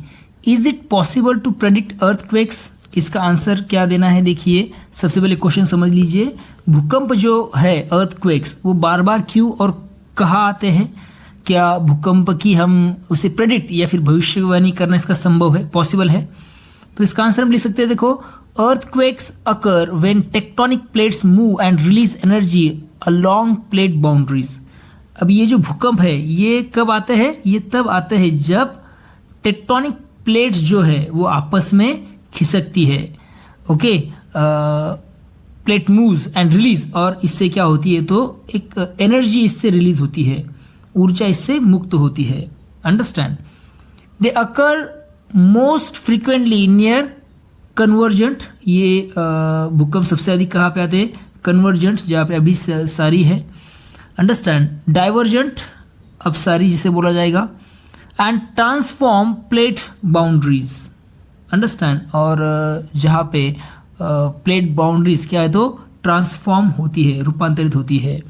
Is it possible to predict earthquakes? इसका आंसर क्या देना है? देखिए, सबसे पहले क्वेश्चन समझ लीजिए। भूकंप जो है, अर्थक्वेक्स, वो बार बार क्यों और कहाँ आते हैं? क्या भूकंप की हम उसे प्रेडिक्ट या फिर भविष्यवाणी करना इसका संभव है, पॉसिबल है? तो इसका आंसर हम लिख सकते हैं, देखो, earthquakes occur when tectonic plates move and release energy along plate boundaries. अब ये जो भूकंप है ये कब आते हैं? ये तब आते हैं जब टेक्टोनिक प्लेट्स जो है वो आपस में खिसकती है। Okay, plate moves and release, और इससे क्या होती है? तो एक एनर्जी इससे रिलीज होती है, ऊर्जा इससे मुक्त होती है। अंडरस्टैंड? दे अकर मोस्ट फ्रीक्वेंटली नियर कन्वर्जेंट। ये भूकंप सबसे अधिक कहाँ पे आते हैं? कन्वर्जेंट, जहाँ पे अभी सारी है। अंडरस्टैंड? डाइवर्जेंट, अब सारी जिसे बोला जाएगा। And transform plate boundaries. Understand? और जहाँ पे प्लेट बाउंड्रीज क्या है? तो ट्रांसफॉर्म होती है, रूपांतरित होती है।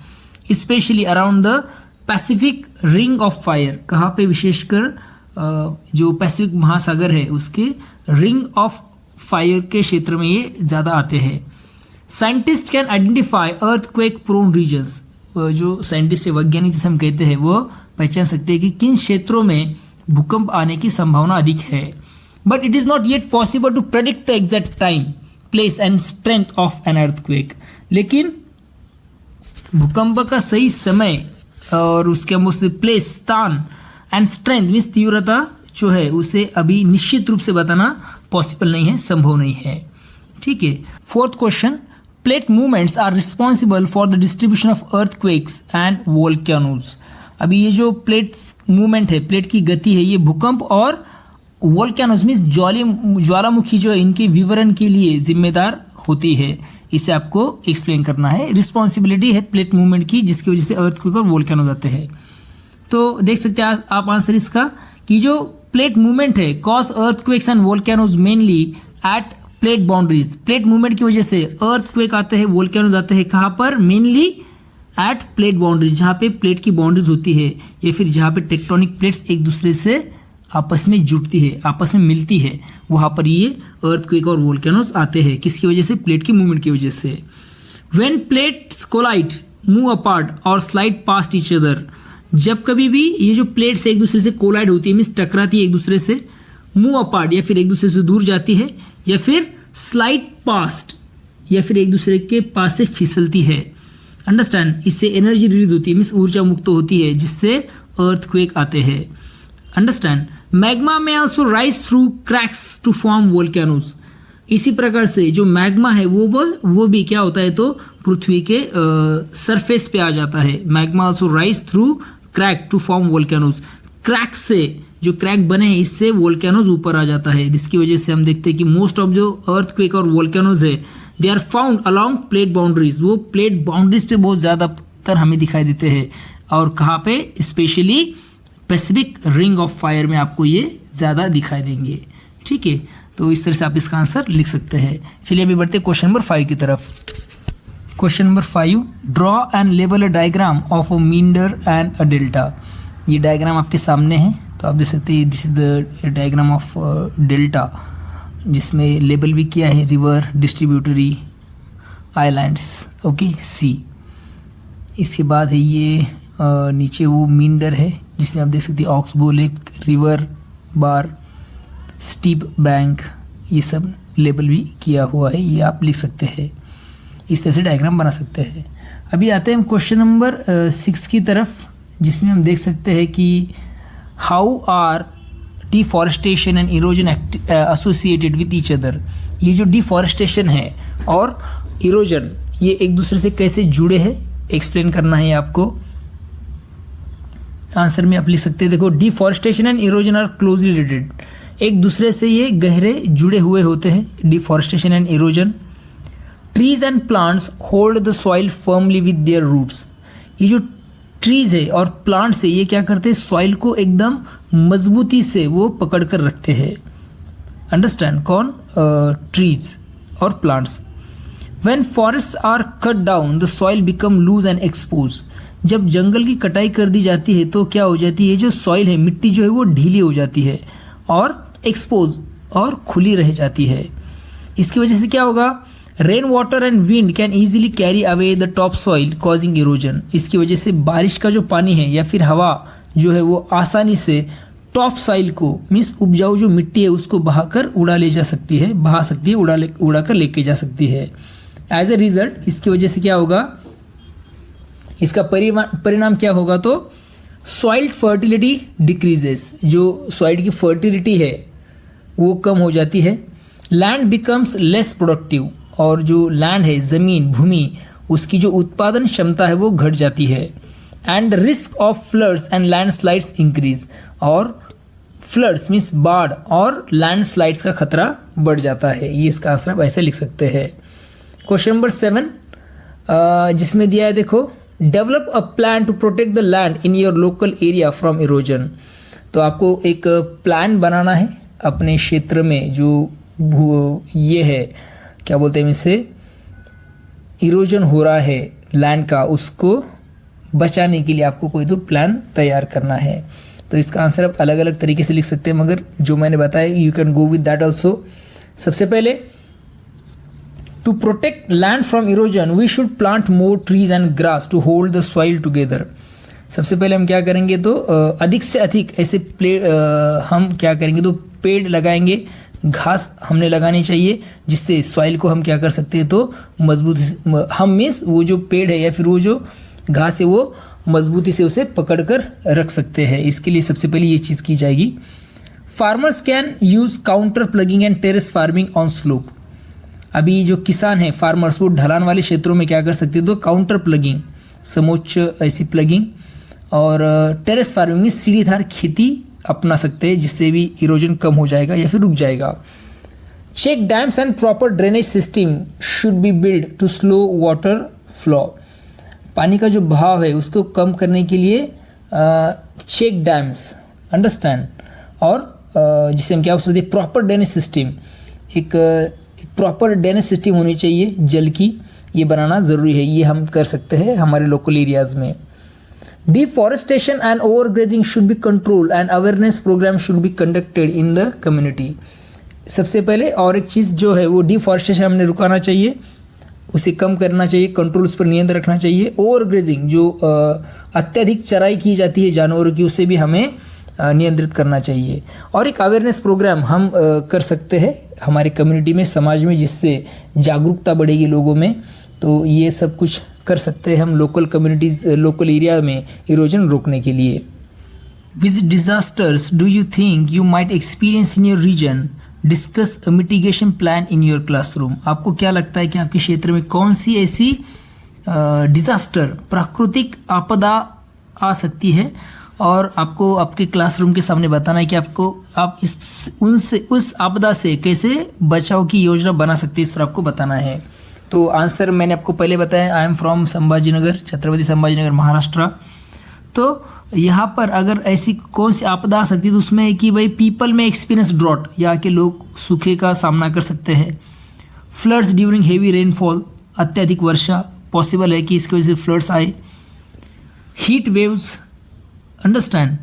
Specially around the Pacific ring of fire. कहाँ पे? विशेषकर जो पैसिफिक महासागर है उसके रिंग ऑफ फायर के क्षेत्र में ये ज़्यादा आते हैं। Scientist can identify earthquake prone regions. जो साइंटिस्ट है, वैज्ञानिक जिसे हम कहते हैं, वो पहचान सकते हैं कि किन क्षेत्रों में भूकंप आने की संभावना अधिक है। But it is not yet possible to predict the exact time, place and strength of an earthquake. लेकिन भूकंप का सही समय और उसके प्लेस, स्थान एंड स्ट्रेंथ मीन्स तीव्रता जो है उसे अभी निश्चित रूप से बताना पॉसिबल नहीं है, संभव नहीं है। ठीक है। Fourth question, plate movements are responsible for the distribution of earthquakes and volcanoes. अभी ये जो प्लेट मूवमेंट है, प्लेट की गति है, ये भूकंप और वोल्केनोज मीन्स ज्वालामुखी जो है इनके विवरण के लिए जिम्मेदार होती है। इसे आपको एक्सप्लेन करना है। रिस्पॉन्सिबिलिटी है प्लेट मूवमेंट की, जिसकी वजह से अर्थक्वेक और वोल्केनोज आते हैं। तो देख सकते हैं आप आंसर इसका कि जो प्लेट मूवमेंट है cause earthquakes and volcanoes mainly eight plate boundaries. Plate movement की वजह से अर्थक्वेक आते हैं, वोल्केनोज आते हैं। कहाँ पर? मेनली एट प्लेट बाउंड्रीज, जहाँ पे प्लेट की बाउंड्रीज होती है या फिर जहाँ पे टेक्टोनिक प्लेट्स एक दूसरे से आपस में जुड़ती है, आपस में मिलती है, वहाँ पर ये अर्थक्वेक और वोल्केनोज आते हैं। किसकी वजह से? प्लेट की मूवमेंट की वजह से। When plates collide, move apart और स्लाइड पास्ट ईच अदर। जब कभी भी ये जो प्लेट्स एक दूसरे से कोलाइड होती है मीन्स टकराती है एक दूसरे से, मूव अपार्ट या फिर एक दूसरे से दूर जाती है, या फिर स्लाइड पास्ट या फिर एक दूसरे के पास से फिसलती है। अंडरस्टैंड? इससे एनर्जी रिलीज होती है मीन्स ऊर्जा मुक्त होती है, जिससे अर्थक्वेक आते हैं। Understand? Magma may also rise through cracks to form volcanoes. इसी प्रकार से जो मैग्मा है वो भी क्या होता है? तो पृथ्वी के सरफेस पे आ जाता है। Magma also rise through crack to form volcanoes. Crack से, जो क्रैक बने हैं इससे वोल्केनोज ऊपर आ जाता है, जिसकी वजह से हम देखते हैं कि मोस्ट ऑफ जो अर्थक्वेक और वोल्केनोज है they are found along plate boundaries. वो प्लेट बाउंड्रीज पे बहुत ज़्यादातर हमें दिखाई देते हैं। और कहाँ पे? Specially Pacific ring of fire में आपको ये ज़्यादा दिखाई देंगे। ठीक है, तो इस तरह से आप इसका आंसर लिख सकते हैं। चलिए अभी बढ़ते क्वेश्चन नंबर 5 की तरफ। Question number 5, draw and label a diagram of a meander and a delta. ये डायग्राम आपके सामने है, तो आप देख सकते हैं this is the diagram of delta, जिसमें लेबल भी किया है river, distributary, islands, okay, sea. इसके बाद है ये नीचे वो मींडर है, जिसमें आप देख सकते हैं ऑक्सबो लेक, रिवर, बार, स्टीप बैंक, ये सब लेबल भी किया हुआ है, ये आप लिख सकते हैं। इस तरह से डायग्राम बना सकते हैं। अभी आते हैं हम क्वेश्चन नंबर 6 की तरफ, जिसमें हम देख सकते हैं कि how are deforestation and erosion associated with each other. ये जो डिफॉरेस्टेशन है और इरोजन, ये एक दूसरे से कैसे जुड़े हैं, एक्सप्लेन करना है आपको। आंसर में आप लिख सकते हैं, देखो, deforestation and erosion are closely related, एक दूसरे से ये गहरे जुड़े हुए होते हैं, deforestation and erosion. Trees and plants hold the soil firmly with their roots. ये जो ट्रीज है और प्लांट्स है, ये क्या करते हैं, सॉइल को एकदम मजबूती से वो पकड़ कर रखते हैं। अंडरस्टैंड, कौन, ट्रीज और plants. When forest are cut down the soil become loose and expose. जब जंगल की कटाई कर दी जाती है तो क्या हो जाती है, जो सॉइल है, मिट्टी जो है वो ढीली हो जाती है और एक्सपोज और खुली रह जाती है। इसकी वजह से क्या होगा, rain water and wind can easily carry away the top soil causing erosion. इसकी वजह से बारिश का जो पानी है या फिर हवा जो है वो आसानी से टॉप सॉइल को, मीन्स उपजाऊ जो मिट्टी है, उसको बहाकर उड़ा ले जा सकती है, बहा सकती है, उड़ा कर लेके जा सकती है। एज ए रिजल्ट इसकी वजह से क्या होगा, इसका परिणाम क्या होगा, तो सॉइल फर्टिलिटी डिक्रीजेस। जो सॉइल की फर्टिलिटी है वो कम हो जाती है। लैंड बिकम्स लेस प्रोडक्टिव, और जो लैंड है, ज़मीन, भूमि, उसकी जो उत्पादन क्षमता है वो घट जाती है। And the risk of floods and landslides increase, और फ्लड्स मीन्स बाढ़ और लैंडस्लाइड्स का खतरा बढ़ जाता है। ये इसका आंसर आप ऐसे लिख सकते हैं। क्वेश्चन नंबर 7 जिसमें दिया है, देखो, develop a plan to protect the land in your local area from erosion. तो आपको एक प्लान बनाना है अपने क्षेत्र में, जो ये है, क्या बोलते हैं इसे, इरोजन हो रहा है लैंड का, उसको बचाने के लिए आपको कोई तो प्लान तैयार करना है। तो इसका आंसर आप अलग अलग तरीके से लिख सकते हैं, मगर जो मैंने बताया you can go with that also. सबसे पहले, to protect land from erosion we should plant more trees and grass to hold the soil together. सबसे पहले हम क्या करेंगे, तो अधिक से अधिक ऐसे हम क्या करेंगे, तो पेड़ लगाएंगे, घास हमने लगानी चाहिए, जिससे सॉइल को हम क्या कर सकते हैं, तो मजबूत, हम मीन्स वो जो पेड़ है या फिर वो जो घास है वो मजबूती से उसे पकड़ कर रख सकते हैं। इसके लिए सबसे पहले ये चीज़ की जाएगी। Farmers can use counter plugging and terrace farming on slope. अभी जो किसान हैं, फार्मर्स, वो ढलान वाले क्षेत्रों में क्या कर सकते हैं, तो काउंटर प्लगिंग, समोच्च ऐसी प्लगिंग, और टेरेस फार्मिंग में सीढ़ीदार खेती अपना सकते हैं, जिससे भी इरोजन कम हो जाएगा या फिर रुक जाएगा। Check dams and proper drainage system should be build to slow water flow. पानी का जो बहाव है उसको कम करने के लिए चेक डैम्स, अंडरस्टैंड, और जिसे हम क्या बोल सकते हैं, प्रॉपर ड्रेनेज सिस्टम, एक प्रॉपर ड्रेनेज सिस्टम होनी चाहिए जल की, ये बनाना ज़रूरी है। ये हम कर सकते हैं हमारे लोकल एरियाज़ में। Deforestation and overgrazing should be control and awareness programme should be conducted in the community. सबसे पहले और एक चीज़ जो है वो डिफॉरेस्टेशन हमने रुकाना चाहिए, उसे कम करना चाहिए, कंट्रोल उस पर नियंत्रण रखना चाहिए। ओवरग्रेजिंग, जो अत्यधिक चराई की जाती है जानवरों की, उसे भी हमें नियंत्रित करना चाहिए। और एक अवेयरनेस प्रोग्राम हम कर सकते हैं हमारे कम्युनिटी में, समाज में, जिससे जागरूकता बढ़ेगी लोगों में। तो ये सब कुछ कर सकते हैं हम लोकल कम्युनिटीज़, लोकल एरिया में इरोजन रोकने के लिए। Which disasters do you think you might experience in your region, discuss a mitigation plan in your classroom. आपको क्या लगता है कि आपके क्षेत्र में कौन सी ऐसी डिजास्टर, प्राकृतिक आपदा आ सकती है, और आपको आपके क्लासरूम के सामने बताना है कि आप उस आपदा से कैसे बचाव की योजना बना सकते हैं, इस पर आपको बताना है। तो आंसर मैंने आपको पहले बताया, I am from Sambhajinagar, Chhatrapati Sambhajinagar, Maharashtra. तो यहाँ पर अगर ऐसी कौन सी आपदा आ सकती है, तो उसमें है कि भाई पीपल में एक्सपीरियंस ड्रॉट, यहाँ के लोग सूखे का सामना कर सकते हैं। फ्लड्स ड्यूरिंग हेवी रेनफॉल, अत्यधिक वर्षा पॉसिबल है कि इसकी वजह से फ्लड्स आए। हीट वेव्स, अंडरस्टैंड,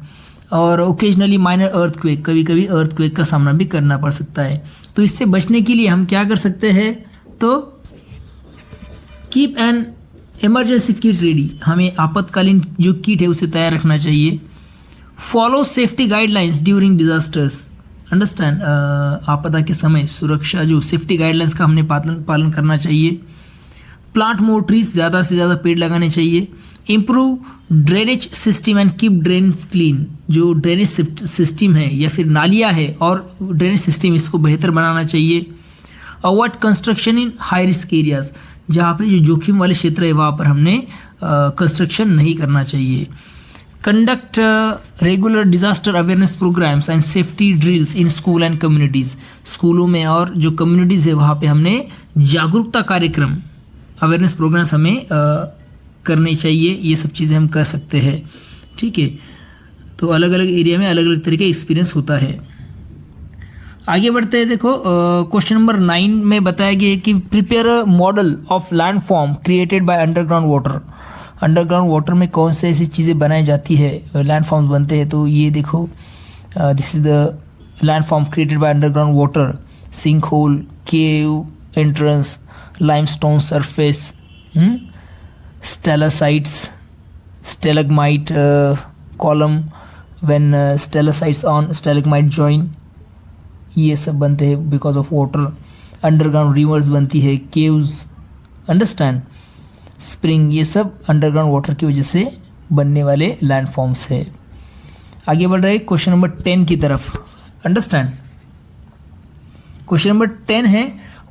और ओकेजनली माइनर अर्थक्वेक, कभी कभी अर्थक्वेक का सामना भी करना पड़ सकता है। तो इससे बचने के लिए हम क्या कर सकते हैं, तो keep an emergency kit ready, हमें आपातकालीन जो किट है उसे तैयार रखना चाहिए। Follow safety guidelines during disasters, understand, आपदा के समय सुरक्षा जो सेफ्टी गाइडलाइंस का हमने पालन करना चाहिए। प्लांट मोर ट्रीज, ज़्यादा से ज़्यादा पेड़ लगाने चाहिए। Improve drainage system and keep drains clean, जो ड्रेनेज सिस्टम है या फिर नालियाँ है और ड्रेनेज सिस्टम, इसको बेहतर बनाना चाहिए। अवॉइड कंस्ट्रक्शन इन हाई रिस्क एरियाज, जहाँ पे जो जोखिम वाले क्षेत्र है वहाँ पर हमने कंस्ट्रक्शन नहीं करना चाहिए। Conduct regular disaster awareness programs and safety drills in school and communities, स्कूलों में और जो कम्युनिटीज़ है वहाँ पे हमने जागरूकता कार्यक्रम, अवेयरनेस प्रोग्राम्स हमें करने चाहिए। ये सब चीज़ें हम कर सकते हैं, ठीक है। तो अलग अलग एरिया में अलग अलग तरह का एक्सपीरियंस होता है। आगे बढ़ते हैं, देखो क्वेश्चन नंबर 9 में बताया गया है कि prepare a model of land form created by underground water. Underground water में कौन से ऐसी चीज़ें बनाई जाती है, लैंड फॉर्म्स बनते हैं। तो ये देखो, this is the land form created by underground water, sink hole, cave entrance, limestone surface, stalactites, stalagmite column when stalactites on stalagmite join, ये सब बनते हैं because of water. Underground rivers बनती है, केव्स, अंडरस्टैंड, स्प्रिंग, ये सब अंडरग्राउंड वाटर की वजह से बनने वाले लैंडफॉर्म्स है। आगे बढ़ रहे क्वेश्चन नंबर 10 की तरफ, अंडरस्टैंड। क्वेश्चन नंबर 10 है,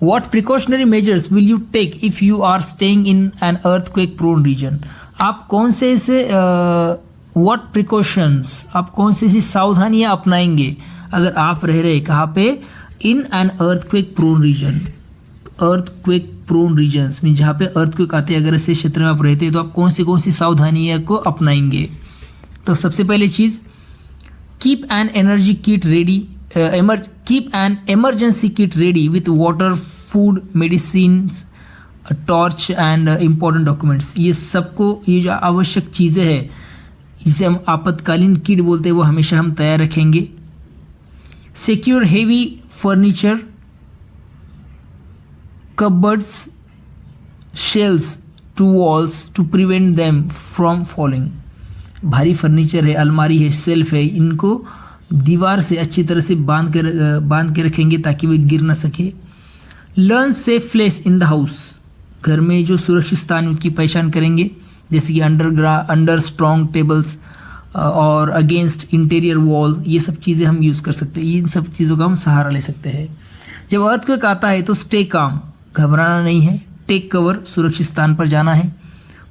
what precautionary measures will you take if you are staying in an earthquake prone region. आप कौन से ऐसे व्हाट प्रिकॉशंस, आप कौन सी ऐसी सावधानियां अपनाएंगे अगर आप रह रहे कहाँ पे, in an earthquake prone region. Earthquake prone regions mean जहाँ पे अर्थक्वेक आते हैं, अगर ऐसे क्षेत्र में आप रहते हैं तो आप कौन सी सावधानियाँ को अपनाएंगे। तो सबसे पहले चीज़, keep an energy kit ready, keep an emergency kit ready with water, food, medicines, torch and important documents. ये सबको, ये जो आवश्यक चीज़ें हैं जिसे हम आपातकालीन किट बोलते हैं, वो हमेशा हम तैयार रखेंगे। Secure heavy furniture, cupboards, shelves to walls to prevent them from falling। भारी फर्नीचर है, अलमारी है, सेल्फ है, इनको दीवार से अच्छी तरह से बांध के रखेंगे ताकि वे गिर ना सके। Learn safe place in the house, घर में जो सुरक्षित स्थान है उसकी पहचान करेंगे, जैसे कि अंडर स्ट्रॉन्ग टेबल्स और अगेंस्ट इंटीरियर वॉल, ये सब चीज़ें हम यूज़ कर सकते हैं। इन सब चीज़ों का हम सहारा ले सकते हैं। जब अर्थक्वेक आता है तो स्टे काम, घबराना नहीं है। टेक कवर, सुरक्षित स्थान पर जाना है।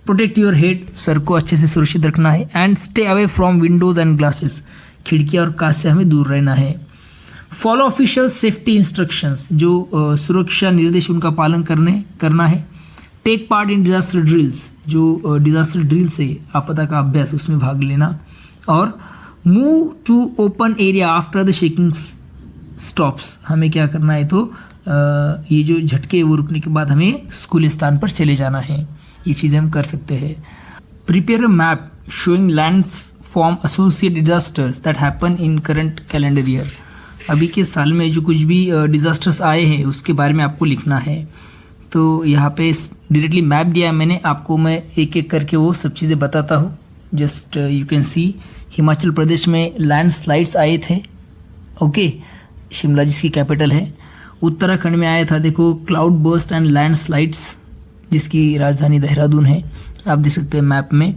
प्रोटेक्ट योर हेड, सर को अच्छे से सुरक्षित रखना है। And stay away from Windows and glasses, खिड़कियाँ और कांच से हमें दूर रहना है। फॉलो ऑफिशियल सेफ्टी इंस्ट्रक्शंस, जो सुरक्षा निर्देश उनका पालन करना है। Take part in disaster drills, जो डिजास्टर ड्रिल्स है, आपदा का अभ्यास, उसमें भाग लेना। और move to open area after the shaking stops, हमें क्या करना है, तो ये जो झटके वो रुकने के बाद हमें स्कूल स्थान पर चले जाना है। ये चीज़ें हम कर सकते हैं। Prepare a map showing lands form associated disasters that happen in current calendar year. अभी के साल में जो कुछ भी डिजास्टर्स आए हैं उसके बारे में आपको लिखना है। तो यहाँ पे डायरेक्टली मैप दिया है मैंने आपको, मैं एक एक करके वो सब चीज़ें बताता हूँ। Just you can see, Himachal Pradesh में लैंड स्लाइड्स आए थे, ओके, शिमला जिसकी कैपिटल है। उत्तराखंड में आया था, देखो, cloud burst and land slides, जिसकी राजधानी देहरादून है, आप देख सकते हैं मैप में।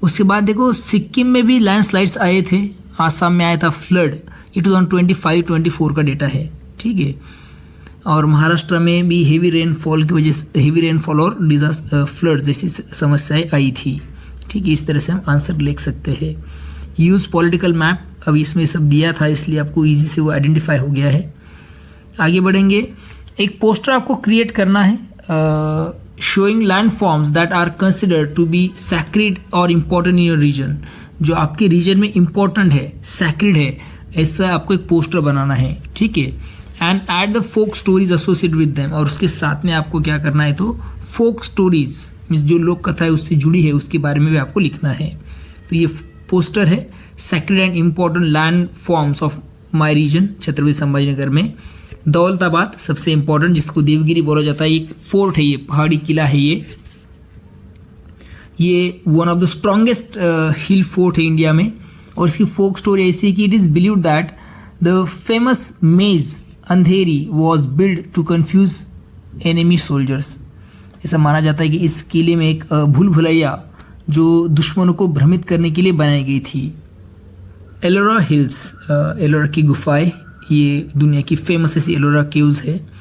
उसके बाद देखो सिक्किम में भी लैंड स्लाइड्स आए थे। आसाम में आया था फ्लड, ये 2025-24 का डेटा है, ठीक है। और महाराष्ट्र में भी हेवी रेनफॉल की वजह से, हेवी रेनफॉल और फ्लड जैसी समस्याएं आई थी, ठीक है। इस तरह से हम आंसर लिख सकते हैं। यूज़ पॉलिटिकल मैप, अब इसमें सब दिया था इसलिए आपको ईजी से वो आइडेंटिफाई हो गया है। आगे बढ़ेंगे, एक पोस्टर आपको क्रिएट करना है, showing land forms that are considered to be sacred और इम्पोर्टेंट इन योर रीजन, जो आपके रीजन में इम्पोर्टेंट है, सैक्रेड है, ऐसा आपको एक पोस्टर बनाना है, ठीक है। And add the folk stories associate with them, और उसके साथ में आपको क्या करना है, तो फोक स्टोरीज मीन्स जो लोक कथा है उससे जुड़ी है उसके बारे में भी आपको लिखना है। तो ये पोस्टर है, sacred and important land forms of my region Chhatrapati Sambhajinagar में। दौलताबाद सबसे इम्पोर्टेंट, जिसको देवगिरी बोला जाता है, एक फोर्ट है, ये पहाड़ी किला है। ये one of the strongest hill fort है इंडिया में। और इसकी फोक स्टोरी ऐसी है कि it is believed that the famous maze Andheri was build to confuse enemy soldiers. ऐसा माना जाता है कि इस किले में एक भूल भुलैया जो दुश्मनों को भ्रमित करने के लिए बनाई गई थी। एलोरा हिल्स, एलोरा की गुफाएं, ये दुनिया की फेमस ऐसी एलोरा केव्स है।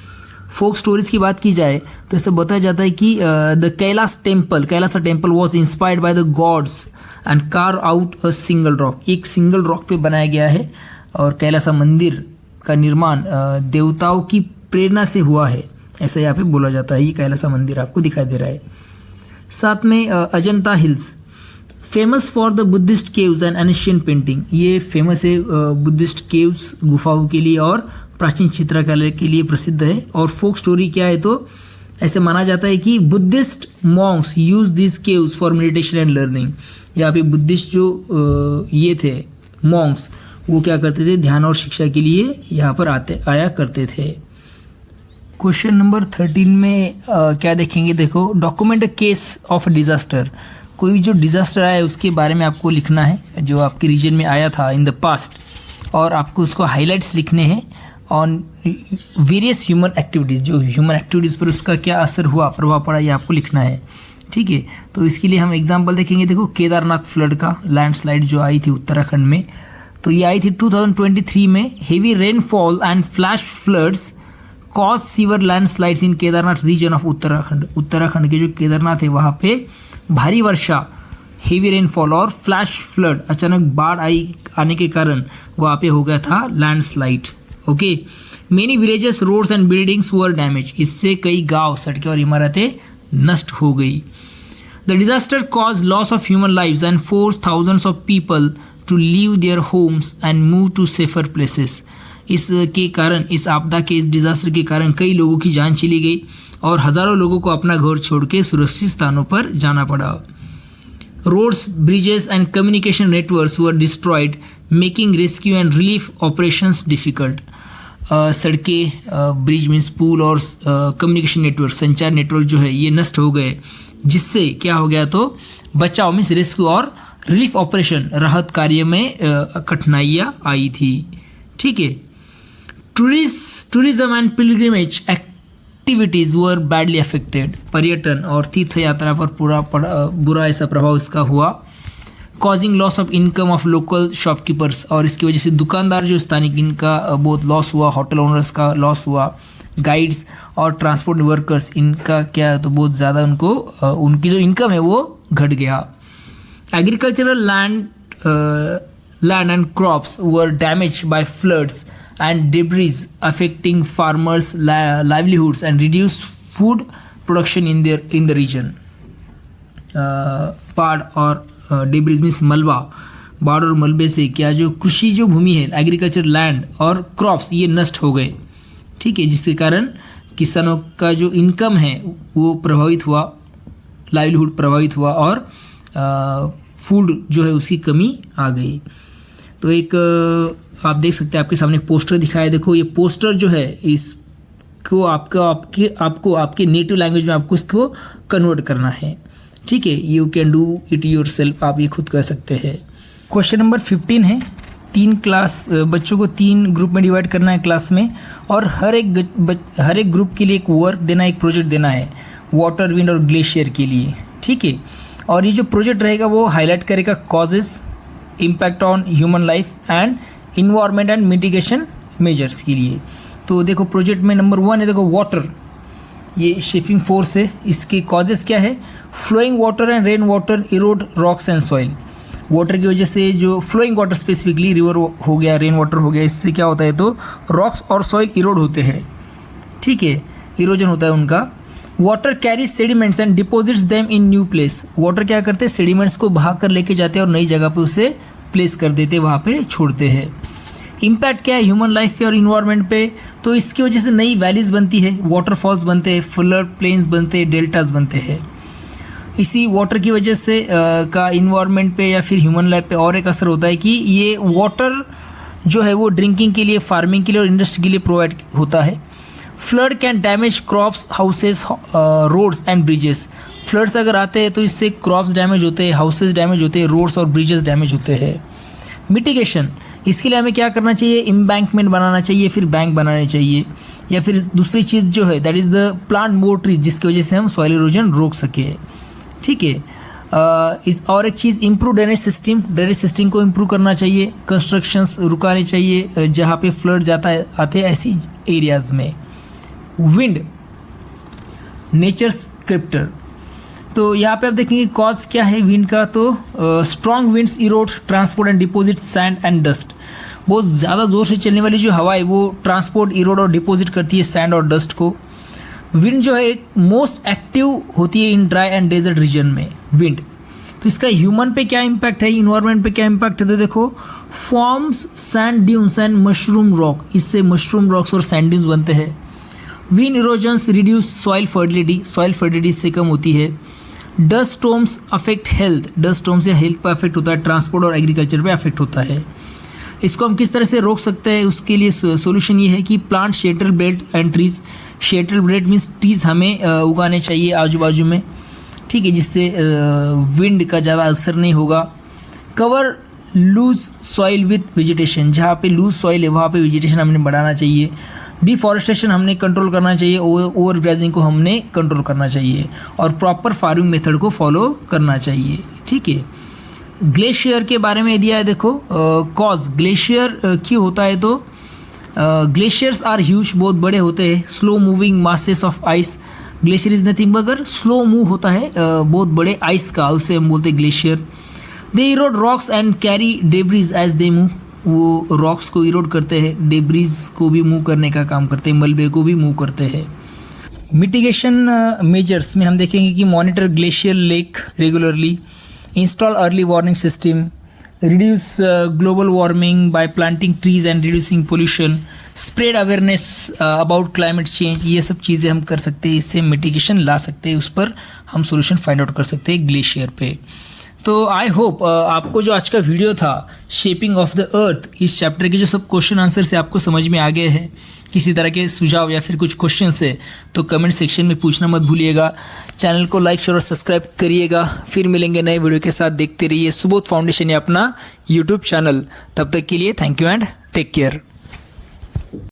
फोक स्टोरीज की बात की जाए तो ऐसा बताया जाता है कि the Kailas temple was inspired by the gods and carve out a single rock. एक सिंगल रॉक पे बनाया गया है और कैलासा मंदिर का निर्माण देवताओं की प्रेरणा से हुआ है, ऐसा यहाँ पे बोला जाता है। ये कैलासा मंदिर आपको दिखाई दे रहा है। साथ में Ajanta hills, famous for the Buddhist caves and Asian painting. ये फेमस है बुद्धिस्ट केव्स, गुफाओं के लिए और प्राचीन चित्रकला के लिए प्रसिद्ध है। और फोक स्टोरी क्या है तो ऐसे माना जाता है कि Buddhist Monks use this caves for meditation and learning. यहाँ पे बुद्धिस्ट जो ये थे मॉन्क्स, वो क्या करते थे, ध्यान और शिक्षा के लिए यहाँ पर आया करते थे। क्वेश्चन नंबर 13 में क्या देखेंगे, देखो, document a case of disaster. कोई भी जो डिज़ास्टर आया है उसके बारे में आपको लिखना है, जो आपके रीजन में आया था इन द पास्ट, और आपको उसको हाईलाइट्स लिखने हैं ऑन वेरियस ह्यूमन एक्टिविटीज़। जो ह्यूमन एक्टिविटीज़ पर उसका क्या असर हुआ, प्रभाव पड़ा, ये आपको लिखना है। ठीक है, तो इसके लिए हम एग्जाम्पल देखेंगे। देखो, केदारनाथ फ्लड का लैंडस्लाइड जो आई थी उत्तराखंड में, तो ये आई थी 2023 में। Heavy rainfall and flash floods cause severe landslides in Kedarnath region of Uttarakhand के जो केदारनाथ है वहाँ पे भारी वर्षा, हेवी रेनफॉल और फ्लैश फ्लड, अचानक बाढ़ आने के कारण वहाँ पे हो गया था landslide. Okay, many villages, roads and buildings were damage. इससे कई गांव, सड़कें और इमारतें नष्ट हो गई। The disaster cause loss of human lives and force thousands of people to leave their homes and move to safer places. इसके कारण, इस आपदा के, इस डिजास्टर के कारण कई लोगों की जान चली गई और हज़ारों लोगों को अपना घर छोड़ के सुरक्षित स्थानों पर जाना पड़ा। Roads, bridges and communication networks were destroyed, making rescue and relief operations difficult. सड़कें, ब्रिज मीन्स पुल, और कम्युनिकेशन नेटवर्क, संचार नेटवर्क जो है ये नष्ट हो गए, जिससे क्या हो गया तो बचाव मीन्स रेस्क्यू और रिलीफ ऑपरेशन, राहत कार्य में कठिनाइयाँ आई थी। ठीक है, tourism and pilgrimage activities were badly affected. पर्यटन और तीर्थ यात्रा पर बुरा ऐसा प्रभाव इसका हुआ। Causing loss of income of local shopkeepers, और इसकी वजह से दुकानदार जो स्थानिक, इनका बहुत लॉस हुआ। होटल ओनर्स का लॉस हुआ। गाइड्स और ट्रांसपोर्ट वर्कर्स, इनका क्या है तो बहुत ज़्यादा उनको उनकी जो इनकम है वो घट गया। Agricultural land and crops were damage bye floods and debris affecting farmers' livelihoods and reduce food production in the region. बाढ़ और debris means मलबा, बाढ़ और मलबे से क्या जो कृषि जो भूमि है, एग्रीकल्चर लैंड और क्रॉप्स, ये नष्ट हो गए। ठीक है, जिसके कारण किसानों का जो इनकम है वो प्रभावित हुआ, लाइवलीहुड प्रभावित हुआ और फूड जो है उसकी कमी आ गई। तो एक आप देख सकते हैं, आपके सामने पोस्टर दिखाया। देखो, ये पोस्टर जो है इसको आपको आपके नेटिव लैंग्वेज में आपको इसको कन्वर्ट करना है। ठीक है, you can do it yourself, आप ये खुद कर सकते हैं। क्वेश्चन नंबर 15 है, 3 क्लास बच्चों को 3 ग्रुप में डिवाइड करना है क्लास में, और हर एक ग्रुप के लिए एक वर्क देना, एक प्रोजेक्ट देना है वाटर, विंड और ग्लेशियर के लिए। ठीक है, और ये जो प्रोजेक्ट रहेगा वो हाईलाइट करेगा causes, impact on human life and environment and mitigation measures के लिए। तो देखो, प्रोजेक्ट में नंबर 1 है, देखो वाटर, ये शिपिंग फोर्स है। इसके कॉजेस क्या है, flowing water and rain water erode rocks and soil. Water की वजह से जो फ्लोइंग वाटर, स्पेसिफिकली रिवर हो गया, रेन वाटर हो गया, इससे क्या होता है तो रॉक्स और सॉइल इरोड होते हैं। ठीक है, इरोजन होता है उनका। Water carry sediments and deposits them in new place. Water क्या करते हैं, सेडिमेंट्स को बहा कर लेके जाते हैं और नई जगह पे उसे प्लेस कर देते, वहाँ पे छोड़ते हैं। इम्पैक्ट क्या है ह्यूमन लाइफ पे और इन्वायरमेंट पे, तो इसकी वजह से नई वैलीज बनती है, वाटरफॉल्स बनते हैं, फ्लड प्लेन्स बनते हैं, डेल्टाज बनते हैं। इसी वाटर की वजह से का इन्वायरमेंट पे या फिर ह्यूमन लाइफ पे और एक असर होता है कि ये वाटर जो है वो ड्रिंकिंग के लिए, फार्मिंग के लिए और इंडस्ट्री के लिए प्रोवाइड होता है। Flood can damage crops, houses, roads and bridges. Floods अगर आते हैं तो इससे क्रॉप्स डैमेज होते हैं, हाउसेस डैमेज होते हैं, रोड्स और ब्रिजेस डैमेज होते हैं। मिटिगेशन, इसके लिए हमें क्या करना चाहिए? एम्बैंकमेंट बनाना चाहिए, फिर बैंक बनाने चाहिए, या फिर दूसरी चीज़ जो है that is the plant more tree, जिसकी वजह से हम सॉइल इरोजन रोक सके। ठीक है। इस और एक चीज़ इम्प्रूव ड्रेनेज सिस्टम को इम्प्रूव करना चाहिए। कंस्ट्रक्शंस रुकाने चाहिए जहाँ पे फ्लड जाता है आते हैं ऐसी एरियाज़ में। विंड, नेचर स्क्रिप्टर, तो यहाँ पे आप देखेंगे कॉज क्या है विंड का, तो strong winds Erode transport and deposit sand and dust. बहुत ज़्यादा ज़ोर से चलने वाली जो हवा है वो ट्रांसपोर्ट, इरोड और डिपॉजिट करती है सैंड और डस्ट को। विंड जो है एक मोस्ट एक्टिव होती है in dry and desert region में विंड। तो इसका ह्यूमन पे क्या इम्पैक्ट है, इन्वायरमेंट पे क्या इम्पैक्ट है, तो देखो forms sand dunes and mushroom rock, इससे मशरूम रॉक्स और सैंड ड्यून्स बनते हैं। Wind erosions reduce soil fertility इससे कम होती है। Dust storms affect health, dust storm से हेल्थ पर अफेक्ट होता है, ट्रांसपोर्ट और एग्रीकल्चर पे अफेक्ट होता है। इसको हम किस तरह से रोक सकते हैं? उसके लिए सोल्यूशन ये है कि plant shelter belt and trees. Shelter belt means trees हमें उगाने चाहिए आजू बाजू में, ठीक है, जिससे विंड का ज़्यादा असर नहीं होगा। Cover loose soil with vegetation, जहाँ पे लूज सॉइल है वहाँ पे वेजिटेशन हमने बढ़ाना चाहिए। डिफॉरेस्टेशन हमने कंट्रोल करना चाहिए, ओवर ग्रेजिंग को हमने कंट्रोल करना चाहिए, और प्रॉपर फार्मिंग मेथड को फॉलो करना चाहिए। ठीक है। ग्लेशियर के बारे में दिया है, देखो कॉज ग्लेशियर क्यों होता है, तो ग्लेशियर्स आर ह्यूज, बहुत बड़े होते हैं। Slow moving masses of ice, glacier is nothing मगर स्लो मूव होता है बहुत बड़े आइस का, उसे हम बोलते हैं glacier. They erode rocks and carry debris as they move, वो रॉक्स को इरोड करते हैं, डेब्रीज को भी मूव करने का काम करते हैं, मलबे को भी मूव करते हैं। मिटिगेशन मेजर्स में हम देखेंगे कि monitor glacier lake regularly, install early warning system, reduce global warming bye planting trees and reducing pollution, spread awareness about climate change. ये सब चीज़ें हम कर सकते हैं, इससे मिटिगेशन ला सकते हैं, उस पर हम सोल्यूशन फाइंड आउट कर सकते हैं ग्लेशियर पे। तो आई होप आपको जो आज का वीडियो था शेपिंग ऑफ द अर्थ, इस चैप्टर के जो सब क्वेश्चन आंसर से आपको समझ में आ गए हैं। किसी तरह के सुझाव या फिर कुछ क्वेश्चन है तो कमेंट सेक्शन में पूछना मत भूलिएगा। चैनल को लाइक शेयर और सब्सक्राइब करिएगा। फिर मिलेंगे नए वीडियो के साथ, देखते रहिए सुबोध फाउंडेशन या अपना यूट्यूब चैनल। तब तक के लिए thank you and take care.